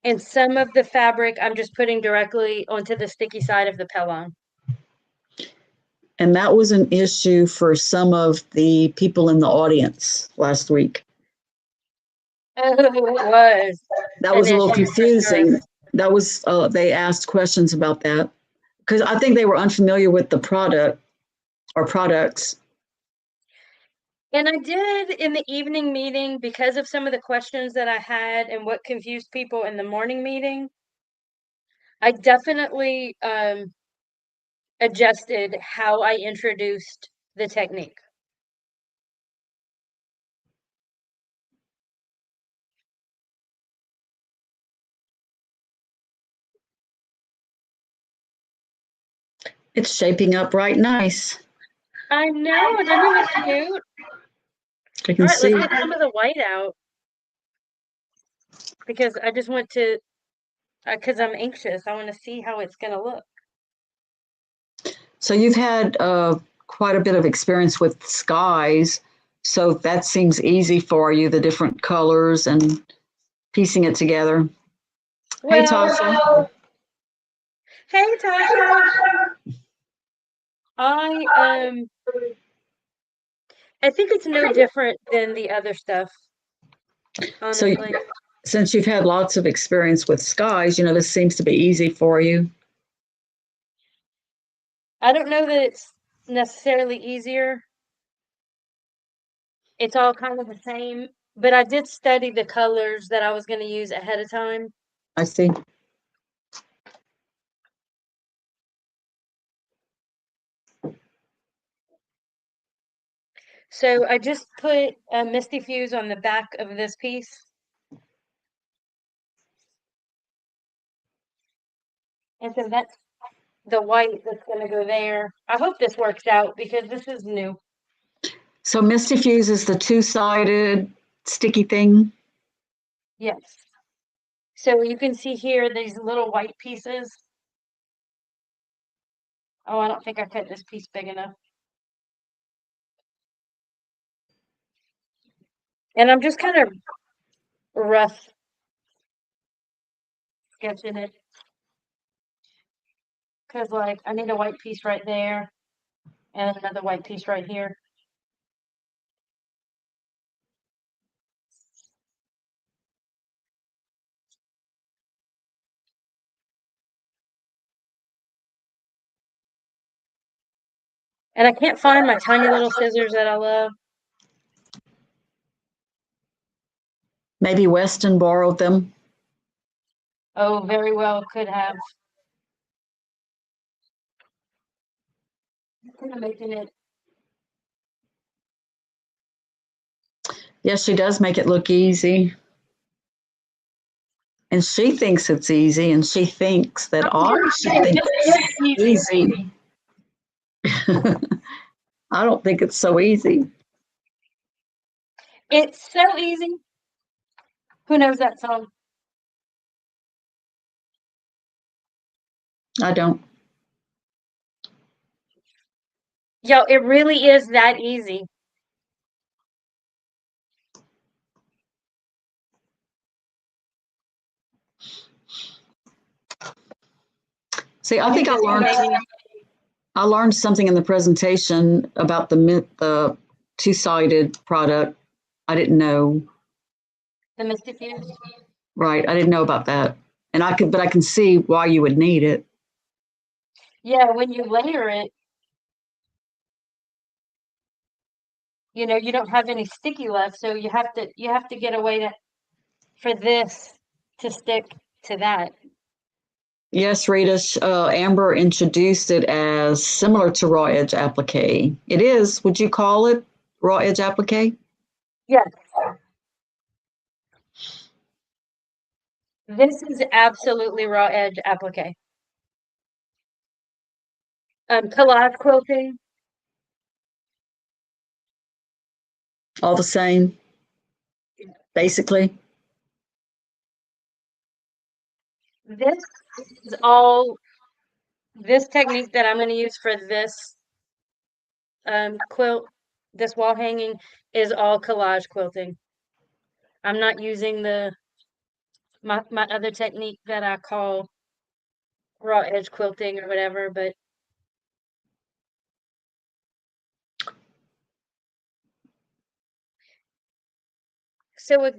And some of the fabric I'm just putting directly onto the sticky side of the Pellon. And that was an issue for some of the people in the audience last week. Oh, it was That an was a little issue for sure. confusing. that was they asked questions about that because I think they were unfamiliar with the product or products. And I did in the evening meeting because of some of the questions that I had and what confused people in the morning meeting. I definitely adjusted how I introduced the technique. It's shaping up right nice. I know, doesn't it look cute? I All can right, let's see. get some of the white out because I just want to, because I'm anxious. I want to see how it's going to look. So you've had quite a bit of experience with skies, so that seems easy for you, the different colors and piecing it together. Hey, Well, Tasha. hey, Tasha. I um I think it's no different than the other stuff, So honestly. since you've had lots of experience with skies, this seems to be easy for you. I don't know that it's necessarily easier. It's all kind of the same, but I did study the colors that I was going to use ahead of time. I see. So I just put a Misty Fuse on the back of this piece. And so that's the white that's going to go there. I hope this works out because this is new. So Misty Fuse is the two-sided sticky thing. Yes. So you can see here these little white pieces. Oh, I don't think I cut this piece big enough. And I'm just kind of rough sketching it because, like, I need a white piece right there and another white piece right here. And I can't find my tiny little scissors that I love. Maybe Weston borrowed them. Oh, very well could have. Kind of making it. Yes, she does make it look easy. And she thinks it's easy, and she thinks that I'm I just should saying, think this looks it's easy. easy. I don't think it's so easy. It's so easy. Who knows that song? I don't. Yo, it really is that easy. See, I I think think this one maybe I learned something in the presentation about the two-sided product. I didn't know. the Misty Fuse. Right, I didn't know about that, and but I can see why you would need it. Yeah, when you layer it, you don't have any sticky left, so you have to get a way to for this to stick to that. Yes, Rita. Amber introduced it as similar to raw edge applique. It is. Would you call it raw edge applique? Yes, this is absolutely raw edge applique. Collage quilting. All the same, basically. This is all this technique that I'm going to use for this quilt, this wall hanging, is all collage quilting. I'm not using my other technique that I call raw edge quilting or whatever, but so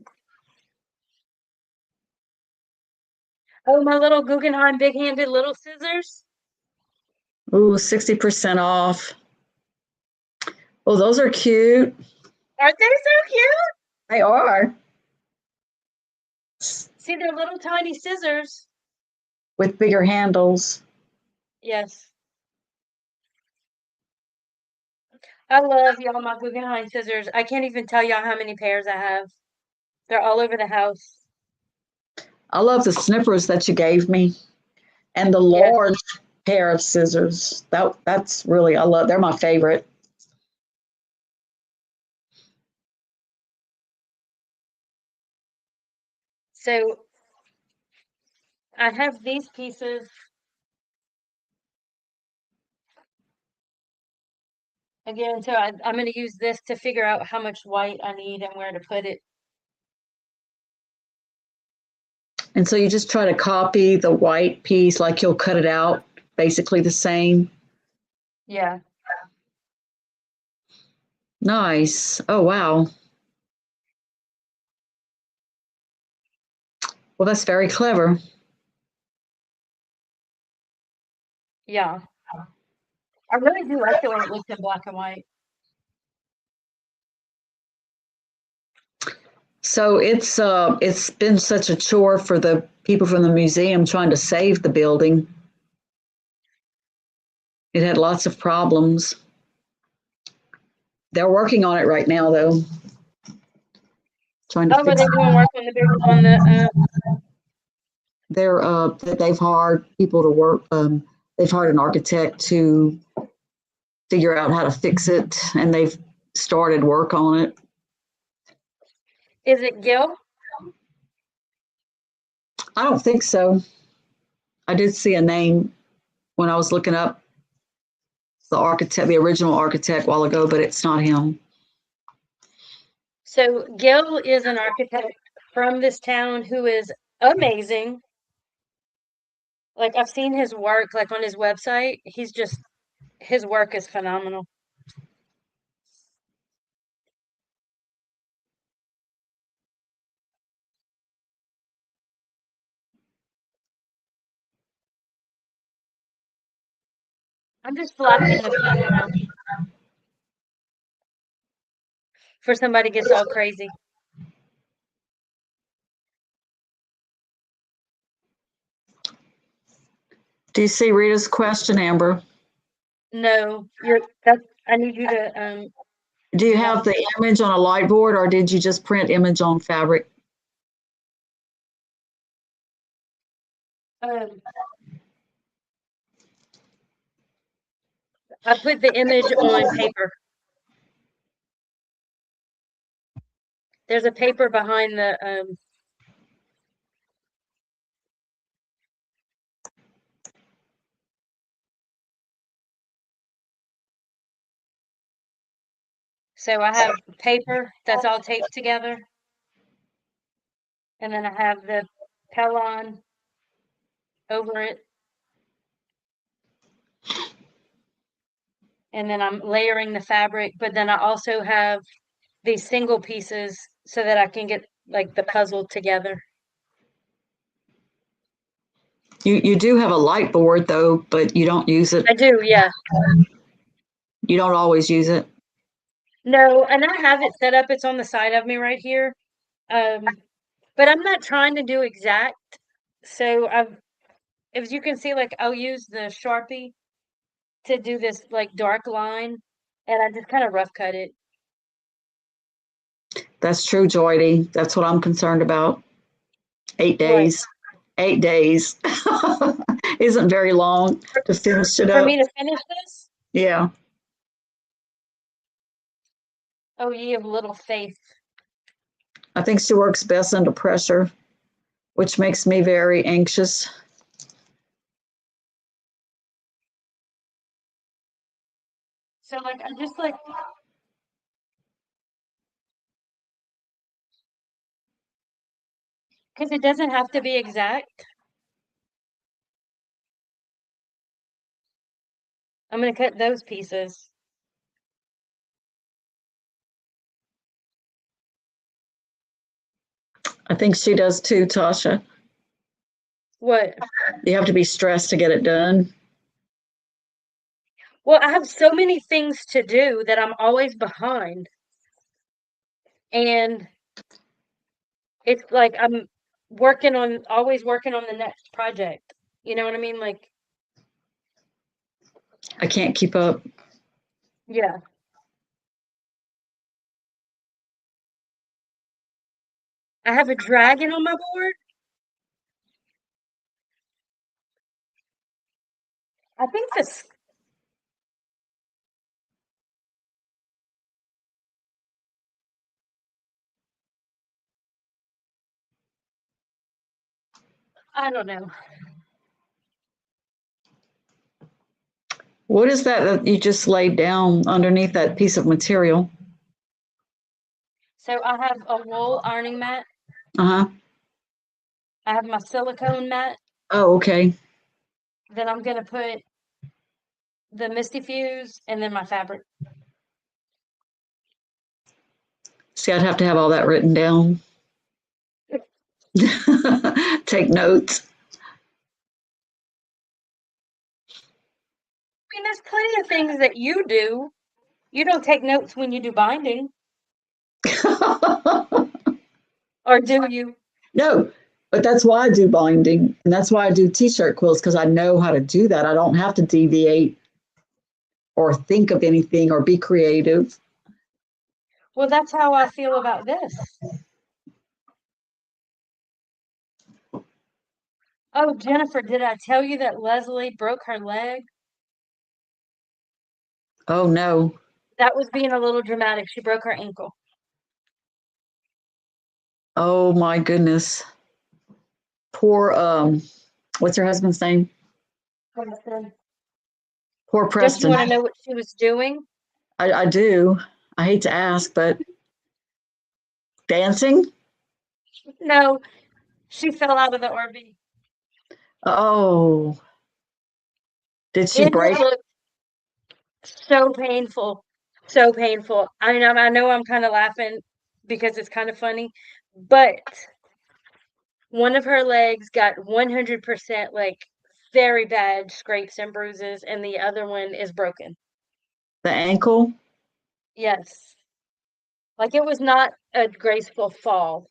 Oh, my little Guggenheim big-handed little scissors. Ooh, 60% off. Oh, those are cute. Aren't they so cute? They are. See, they're little tiny scissors. With bigger handles. Yes. I love y'all my Guggenheim scissors. I can't even tell y'all how many pairs I have. They're all over the house. I love the snippers that you gave me and the Yes. large pair of scissors. That's really I love. They're my favorite. So I have these pieces again. So I'm going to use this to figure out how much white I need and where to put it. And so you just try to copy the white piece, like you'll cut it out, basically the same. Yeah. Nice. Oh wow. Well, that's very clever. Yeah. I really do like the way it looks in black and white. So it's been such a chore for the people from the museum trying to save the building. It had lots of problems. They're working on it right now, though, trying to Oh, are fix they it. doing work on the big on the They've hired people to work. They've hired an architect to figure out how to fix it, and they've started work on it. is it Gil? I don't think so. I did see a name when I was looking up the architect, the original architect, a while ago, but it's not him. So Gil is an architect from this town who is amazing. Like I've seen his work like on his website. He's just his work is phenomenal. I'm just flapping the piece around for somebody gets all crazy. Do you see Rita's question, Amber? No, you're that I need you to Do you yeah. have the image on a light board or did you just print image on fabric? Um, I put the image on paper. There's a paper behind the so I have paper that's all taped together, and then I have the Pellon over it, and then I'm layering the fabric, but then I also have these single pieces so that I can get like the puzzle together. You do have a light board though, but you don't use it. I do, yeah. You don't always use it. No, and I have it set up. It's on the side of me right here. Um, but I'm not trying to do exact. So I've, as you can see, like I'll use the Sharpie to do this like dark line, and I just kind of rough cut it. That's true, Joydie. That's what I'm concerned about. Eight What? days. 8 days isn't very long For, to finish it for up. me to finish this? Yeah. Oh, ye of little faith. I think she works best under pressure, which makes me very anxious. So like I just like because it doesn't have to be exact. I'm gonna cut those pieces. I think she does too, Tasha. What? You have to be stressed to get it done. Well, I have so many things to do that I'm always behind. And it's like I'm always working on the next project. You know what I mean? Like, I can't keep up. yeah. I have a dragon on my board. I think this, I don't know. What is that that you just laid down underneath that piece of material? So I have a wool ironing mat. Uh huh. I have my silicone mat. Oh, okay. Then I'm gonna put the Misty Fuse and then my fabric. See, I'd have to have all that written down. Take notes. I mean, there's plenty of things that you do. You don't take notes when you do binding, or do you? No, but that's why I do binding. And that's why I do t shirt quilts because I know how to do that. I don't have to deviate or think of anything or be creative. Well, that's how I feel about this. Oh, Jennifer, did I tell you that Leslie broke her leg? Oh, no. That was being a little dramatic. She broke her ankle. Oh, my goodness. Poor, what's her husband's name? Preston. Poor Don't you Preston. want to know what she was doing? I do. I hate to ask, but dancing? No, she fell out of the RV. Oh, did she It break? looked so painful. So painful. I mean, I know I'm kind of laughing because it's kind of funny, but one of her legs got 100% like very bad scrapes and bruises, and the other one is broken. The ankle? Yes. Like it was not a graceful fall.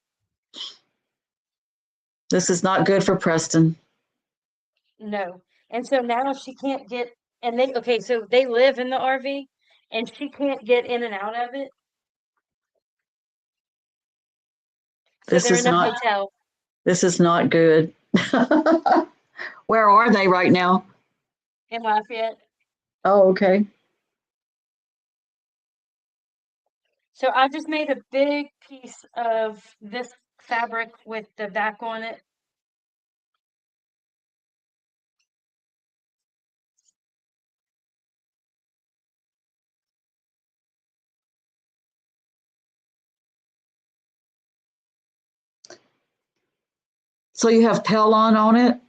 This is not good for Preston. No. And so now she can't get, and they, okay, so they live in the RV and she can't get in and out of it. So This they're is in a not hotel this is not good. Where are they right now? in Lafayette. Oh, okay. So I just made a big piece of this fabric with the back on it. So you have Pellon on it?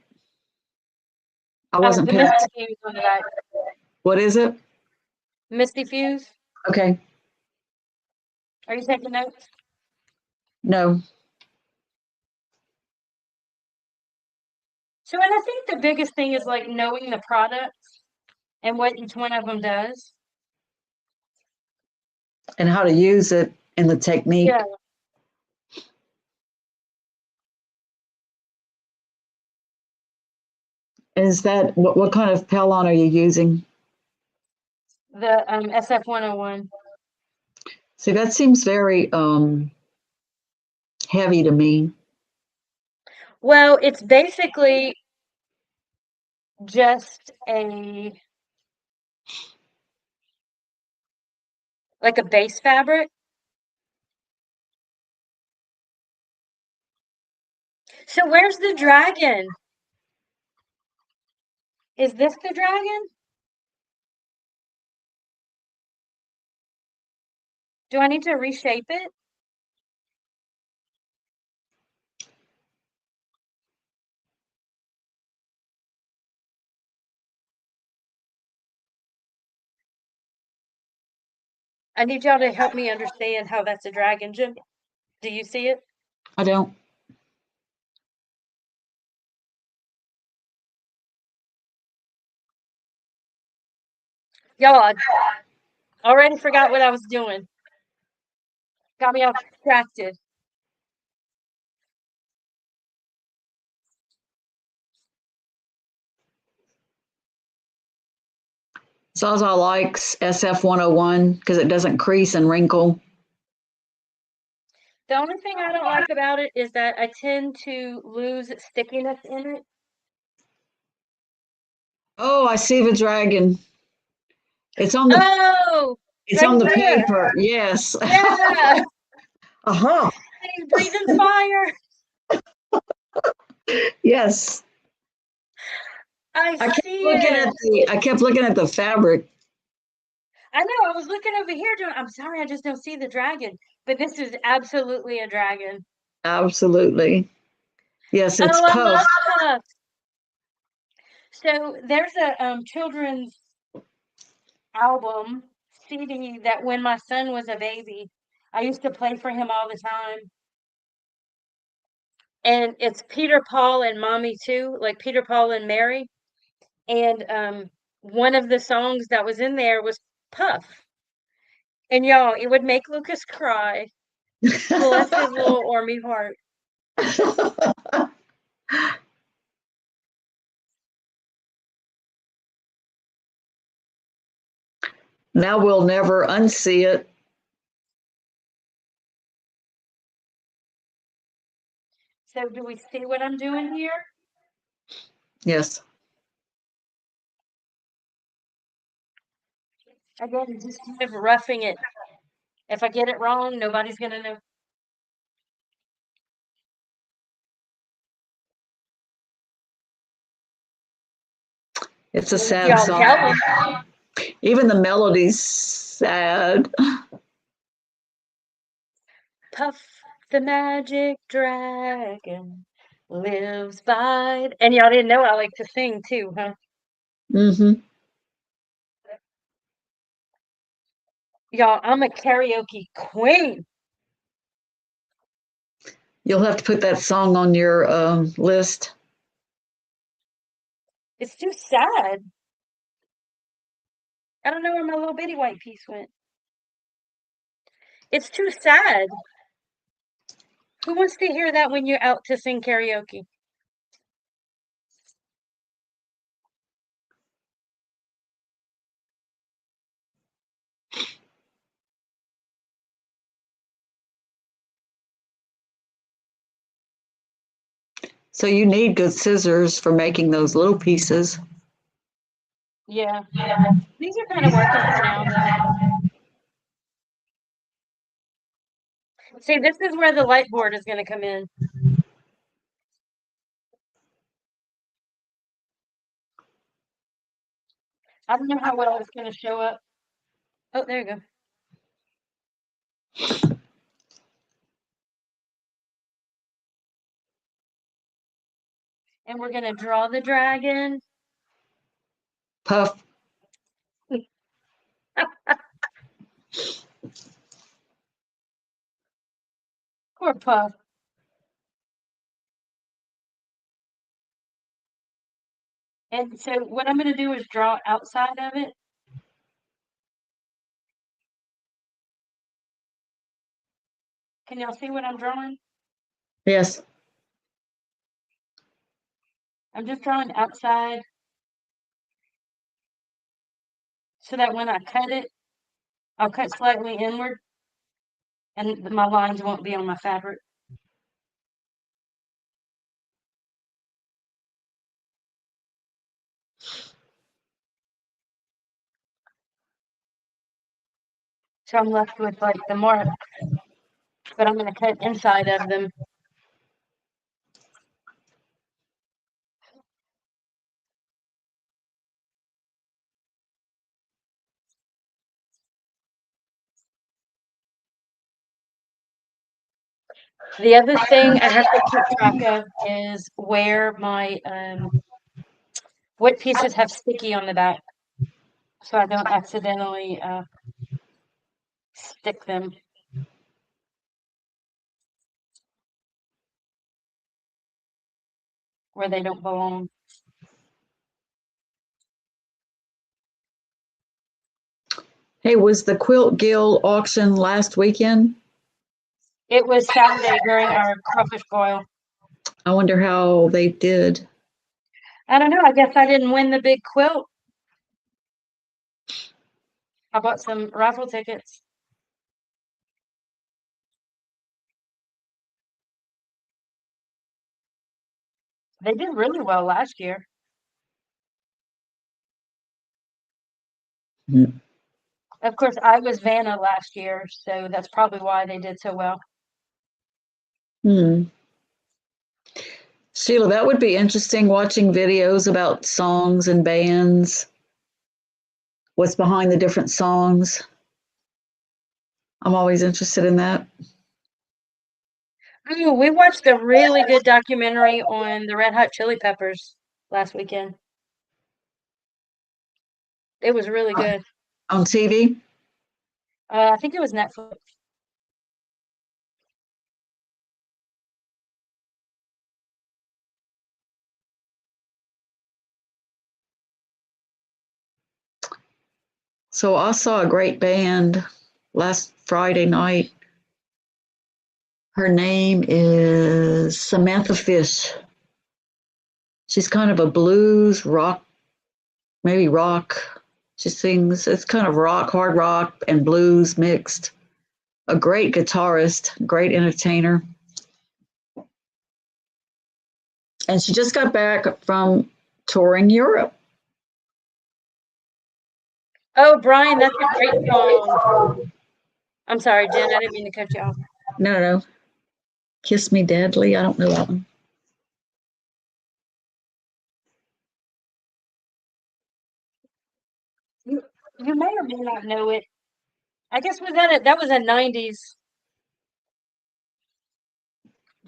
I wasn't The paying. Misty Fuse on the back. What is it? Misty Fuse. Okay. Are you taking notes? No. So, and I think the biggest thing is like knowing the products and what each one of them does. And how to use it in the Yeah. technique. Is that what kind of Pellon are you using? The SF 101. See, that seems very heavy to me. Well, it's basically just like a base fabric. So where's the dragon? Is this the dragon? Do I need to reshape it? I need y'all to help me understand how that's a dragon, Jim. Do you see it? I don't. Y'all, I already forgot what I was doing. Got me all distracted. Zaza likes SF 101 because it doesn't crease and wrinkle. The only thing I don't like about it is that I tend to lose stickiness in it. Oh, I see the dragon. It's on the Oh, it's right on the there. paper. Yes. Yeah. Aha. He's breathing fire. Yes. I I kept see looking it. at the fabric. I know. I was looking over here doing, I'm sorry, I just don't see the dragon. But this is absolutely a dragon. Absolutely. Yes, it's Oh, I puff. love Puff. So there's a children's album CD that when my son was a baby, I used to play for him all the time. And it's Peter, Paul, and Mommy too, like Peter, Paul, and Mary. And one of the songs that was in there was Puff. And y'all, it would make Lucas cry. Bless his little army heart. Now we'll never unsee it. So do we see what I'm doing here? Yes. Again, just kind of roughing it. If I get it wrong, nobody's gonna know. It's a Well, if sad y'all tell song. them, Even the melody's sad. Puff the magic dragon lives by. And y'all didn't know I like to sing too, huh? Hmm. Y'all, I'm a karaoke queen. You'll have to put that song on your list. It's too sad. I don't know where my little bitty white piece went. It's too sad. Who wants to hear that when you're out to sing karaoke? So you need good scissors for making those little pieces. Yeah. These are kind of working for now, though. See, this is where the light board is going to come in. I don't know how well it's going to show up. Oh, there you go. And we're going to draw the dragon. Puff. Poor Puff. And so what I'm going to do is draw outside of it. Can y'all see what I'm drawing? Yes. I'm just drawing outside so that when I cut it, I'll cut slightly inward and my lines won't be on my fabric. So I'm left with like the mark, but I'm going to cut inside of them. The other thing I have to keep track of is where my what pieces have sticky on the back, so I don't accidentally stick them where they don't belong. Hey, was the Quilt Guild auction last weekend? It was Saturday during our crawfish boil. I wonder how they did. I don't know. I guess I didn't win the big quilt. I bought some raffle tickets. They did really well last year. Of course, I was Vanna last year, so that's probably why they did so well. Hmm. Sheila, that would be interesting watching videos about songs and bands, what's behind the different songs. I'm always interested in that. Ooh, we watched a really good documentary on the Red Hot Chili Peppers last weekend. It was really good. On TV? I think it was Netflix. So I saw a great band last Friday night. Her name is Samantha Fish. She's kind of a blues rock, maybe rock. She sings, it's kind of rock, hard rock, and blues mixed. A great guitarist, great entertainer. And she just got back from touring Europe. Oh, Brian, that's a great song. I'm sorry, Jen. I didn't mean to cut you off. No, no, no. Kiss Me Deadly. I don't know that one. You may or may not know it. I guess was that was a '90s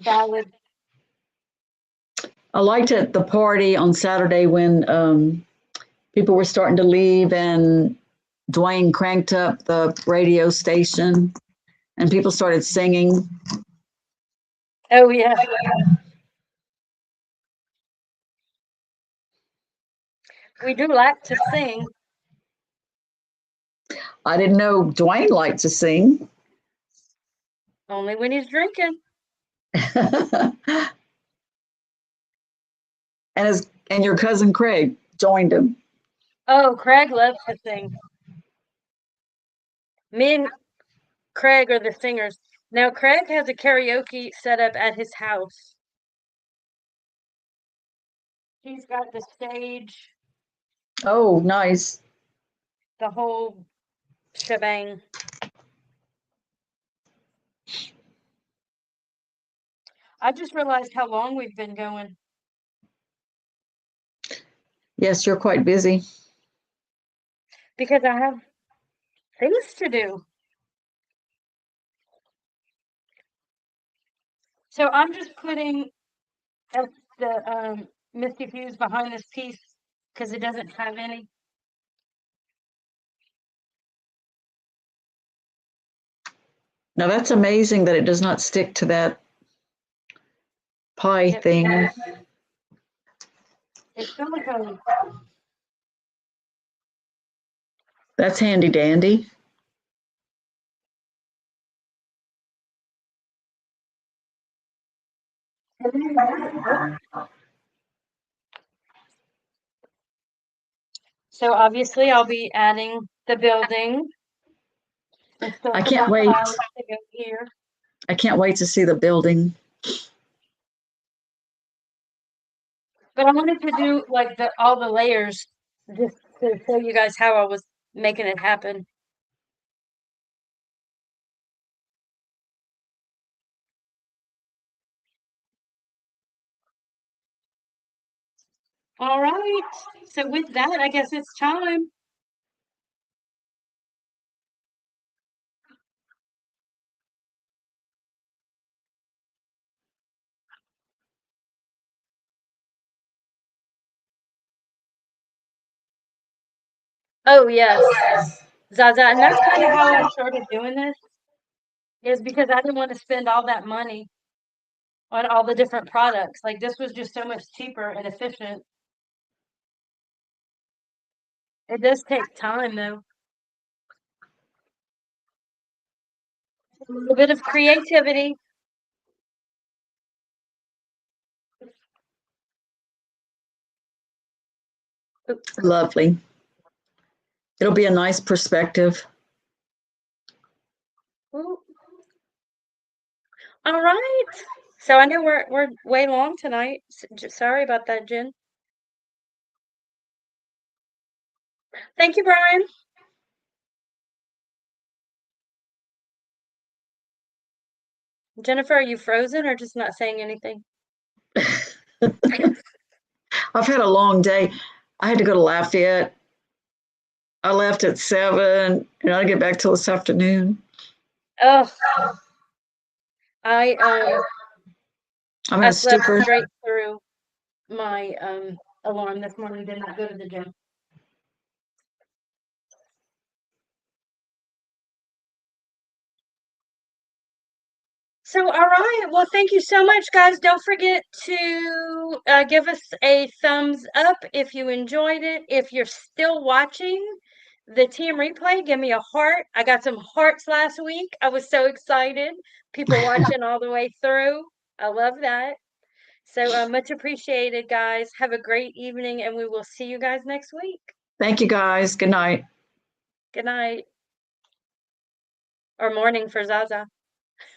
ballad. I liked it at the party on Saturday when people were starting to leave and Dwayne cranked up the radio station and people started singing. Oh yeah, we do like to sing, I didn't know Dwayne liked to sing. only when he's drinking. and and your cousin Craig joined him. Oh, Craig loves to sing. Me and Craig are the singers. Now, Craig has a karaoke set up at his house. He's got the stage, Oh, nice. the whole shebang. I just realized how long we've been going Yes, you're quite busy. because I have things to do. So I'm just putting the Misty Fuse behind this piece because it doesn't have any. Now that's amazing that it does not stick to that pie Yep, thing. it's silicone. That's handy dandy. So obviously I'll be adding the building and still I some can't more wait. piles to go here. I can't wait to see the building. But I wanted to do like all the layers just to show you guys how I was making it happen. All right. So with that, I guess it's time. Oh yes, Zaza, and that's kind of how I started doing this. Is because I didn't want to spend all that money on all the different products. Like this was just so much cheaper and efficient. It does take time though. A little bit of creativity. Lovely. It'll be a nice perspective. Ooh. All right. So I know we're way long tonight. Sorry about that, Jen. Thank you, Brian. Jennifer, are you frozen or just not saying anything? I've had a long day. I had to go to Lafayette. I left at 7 and I get back till this afternoon. Oh, I I'm in I a slept stupor. straight through my alarm this morning. Did not go to the gym. So, all right. Well, thank you so much, guys. Don't forget to give us a thumbs up if you enjoyed it. If you're still watching the TM replay, give me a heart. I got some hearts last week. I was so excited. People watching all the way through. I love that. So much appreciated, guys. Have a great evening, and we will see you guys next week. Thank you guys. Good night. Good night. Or morning for Zaza.